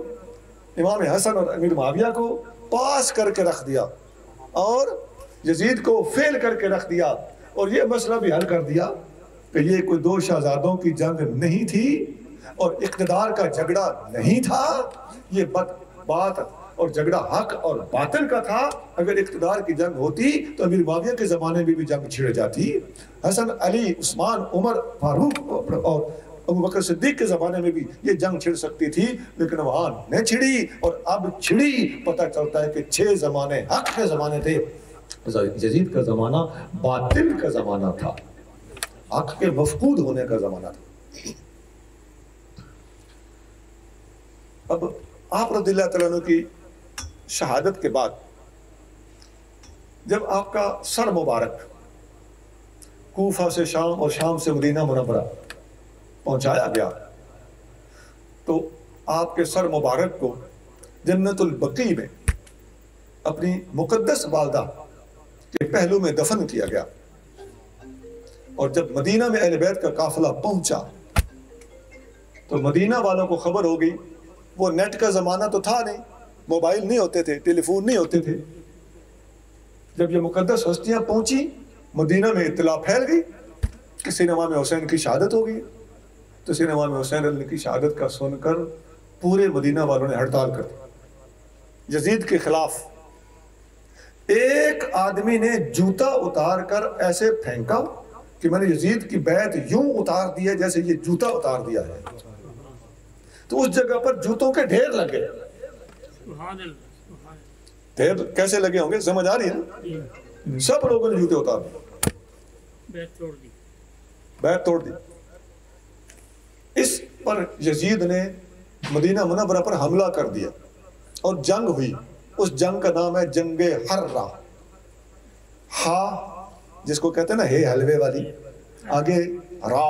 امام حسن اور امیر معاویہ کو پاس کر کے رکھ دیا اور یزید کو فیل کر کے رکھ دیا، اور یہ مسئلہ بھی حل کر دیا کہ یہ کوئی 2 شہزادوں کی جنگ نہیں تھی اور اقتدار کا جھگڑا نہیں تھا. یہ بات اور جھگڑا حق اور باطل کا تھا. اگر اقتدار کی جنگ ہوتی تو امیر معاویہ کے زمانے میں بھی جنگ چھڑ جاتی، حسن علی عثمان عمر فاروق اور ابو بکر صدیق کے زمانے میں بھی یہ جنگ چھڑ سکتی تھی، لیکن وہاں نہ چھڑی اور اب چھڑی. پتہ چلتا ہے کہ 6 زمانے حق کے زمانے تھے. یزید کا زمانہ باطل کا زمانہ تھا، حق کے مفقود ہونے کا زمانہ تھا. اب آپ رضی اللہ تعالیٰ عنہ کی شہادت کے بعد جب آپ کا سر مبارک کوفہ سے شام اور شام سے مدینہ منورہ پہنچایا گیا تو آپ کے سر مبارک کو جنت البقیع میں اپنی مقدس والدہ کے پہلو میں دفن کیا گیا. اور جب مدینہ میں اہل بیت کا قافلہ پہنچا تو مدینہ والوں کو خبر ہو گئی. وہ نیٹ کا زمانہ تو تھا نہیں، موبائل نہیں ہوتے تھے، ٹیلی فون نہیں ہوتے تھے. جب یہ مقدس ہستیاں پہنچی مدینہ میں اطلاع پھیل گئی کہ سین امام حسین کی شہادت ہو گئی. تو سین امام حسین علیہ کی شہادت کا سن کر پورے مدینہ والوں نے ہڑتال کر دی یزید کے خلاف. ایک آدمی نے جوتا اتار کر ایسے پھینکا کہ میں نے یزید کی بیعت یوں اتار دی ہے جیسے یہ جوتا اتار دیا ہے. تو اس جگہ پر جوتوں کے ڈھیر لگے. ڈھیر کیسے لگے ہوں گے سمجھ آ رہی ہے؟ سب لوگوں نے جوتے اتار دی، بیعت توڑ دی. اس پر یزید نے مدینہ منورہ پر حملہ کر دیا اور جنگ ہوئی. اس جنگ کا نام ہے جنگ حرہ. ہا جس کو کہتے ہیں نا ہے حلوے والی، آگے را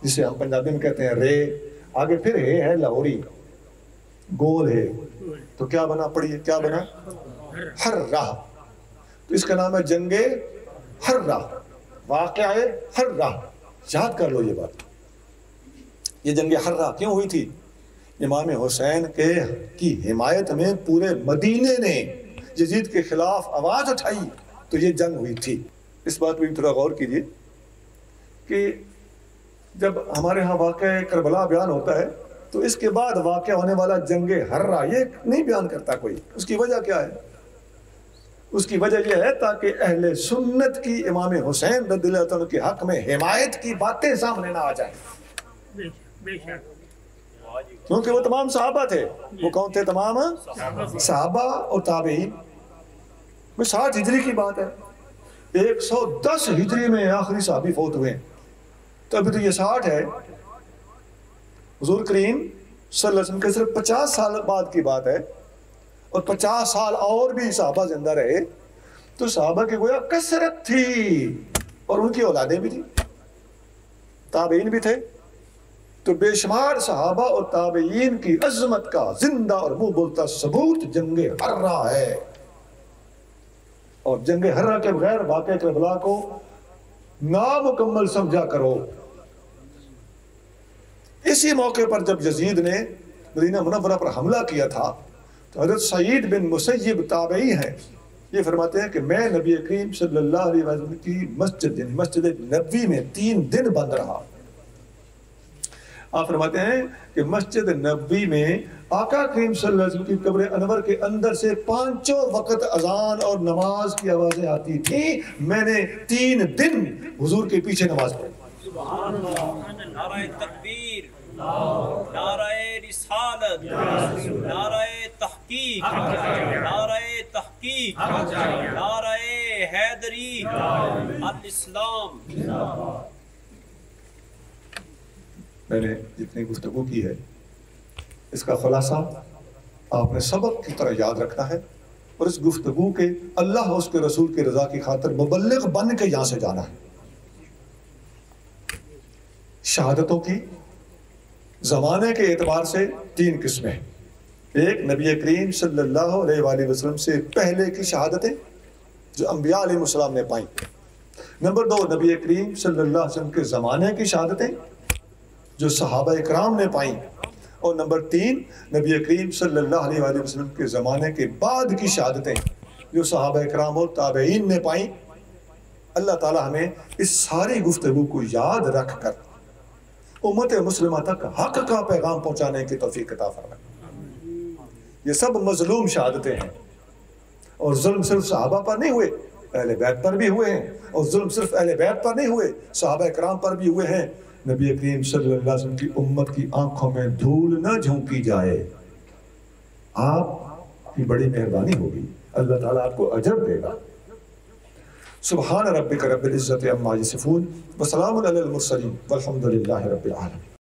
جسے ہم پنجابی میں کہتے ہیں رے، آگے پھر ہے لاہوری گول ہے. تو کیا بنا پڑھیے، کیا بنا؟ حرہ. تو اس کا نام ہے جنگ حرہ، واقعہ حرہ. یاد کر لو یہ بات. یہ جنگ حرہ کیوں ہوئی تھی؟ امام حسین کی حمایت میں پورے مدینے نے یزید کے خلاف آواز اٹھائی تو یہ جنگ ہوئی تھی. اس بات پہ تھوڑا غور کیجیے کہ جب ہمارے ہاں واقعہ کربلا بیان ہوتا ہے تو اس کے بعد واقع ہونے والا جنگ حرہ یہ نہیں بیان کرتا کوئی. اس کی وجہ کیا ہے؟ اس کی وجہ یہ ہے تاکہ اہل سنت کی امام حسین رضی اللہ عنہ کے حق میں حمایت کی باتیں سامنے نہ آ جائیں. کیونکہ وہ تمام صحابہ تھے. وہ کون تھے؟ تمام صحابہ اور تابعین. 60 ہجری کی بات ہے، 110 ہجری میں آخری صحابی فوت ہوئے. تو ابھی تو یہ 60 ہے. حضور کریم صلی اللہ علیہ وسلم کے صرف 50 سال بعد کی بات ہے اور 50 سال اور بھی صحابہ زندہ رہے. تو صحابہ کی گویا کثرت تھی اور ان کی اولادیں بھی تھی، تابعین بھی تھے، تو بے شمار صحابہ اور تابعین کی عظمت کا زندہ اور منہ بولتا ثبوت جنگ حرہ ہے، اور جنگ حرہ کے بغیر واقعہ کربلا کو نامکمل سمجھا کرو۔ اسی موقع پر جب یزید نے مدینہ منورہ پر حملہ کیا تھا تو حضرت سعید بن مسیب تابعی ہیں، یہ فرماتے ہیں کہ میں نبی کریم صلی اللہ علیہ وسلم کی مسجد یعنی مسجد نبوی میں 3 دن بند رہا۔ آپ فرماتے ہیں کہ مسجد نبوی میں آقا کریم صلی اللہ علیہ وسلم کی قبر انور کے اندر سے 5 وقت اذان اور نماز کی آوازیں آتی تھیں، میں نے 3 دن حضور کے پیچھے نماز پڑھی۔
سبحان اللہ، نعرہ تکبیر، نعرہ رسالت، نعرہ تحقیق، نعرہ تحقیق، نعرہ حیدری، الاسلام۔
میں نے جتنی گفتگو کی ہے اس کا خلاصہ آپ نے سبق کی طرح یاد رکھنا ہے، اور اس گفتگو کے اللہ اور اس کے رسول کی رضا کی خاطر مبلغ بن کے یہاں سے جانا ہے۔ شہادتوں کی زمانے کے اعتبار سے 3 قسمیں ہیں۔ ایک نبی کریم صلی اللہ علیہ وآلہ وسلم سے پہلے کی شہادتیں جو انبیاء علیہ السلام نے پائیں۔ نمبر 2 نبی کریم صلی اللہ علیہ وسلم کے زمانے کی شہادتیں جو صحابہ اکرام نے پائیں، اور نمبر 3 نبی کریم صلی اللہ علیہ وآلہ وسلم کے زمانے کے بعد کی شہادتیں جو صحابہ اکرام اور تابعین نے پائیں۔ اللہ تعالی ہمیں اس ساری گفتگو کو یاد رکھ کر امت مسلمہ تک حق کا پیغام پہنچانے کی توفیق عطا فرمائے۔ یہ سب مظلوم شہادتیں ہیں، اور ظلم صرف صحابہ پر نہیں ہوئے، اہل بیت پر بھی ہوئے ہیں، اور ظلم صرف اہل بیت پر نہیں ہوئے، صحابہ اکرام پر بھی ہوئے ہیں۔ نبی کریم صلی اللہ علیہ وسلم کی امت کی آنکھوں میں دھول نہ جھونکی جائے۔ آپ کی بڑی مہربانی ہوگی، اللہ تعالیٰ آپ کو اجر دے گا۔ سبحان ربک رب العزت عما یصفون وسلام علی المرسلین والحمد للہ رب العالمین۔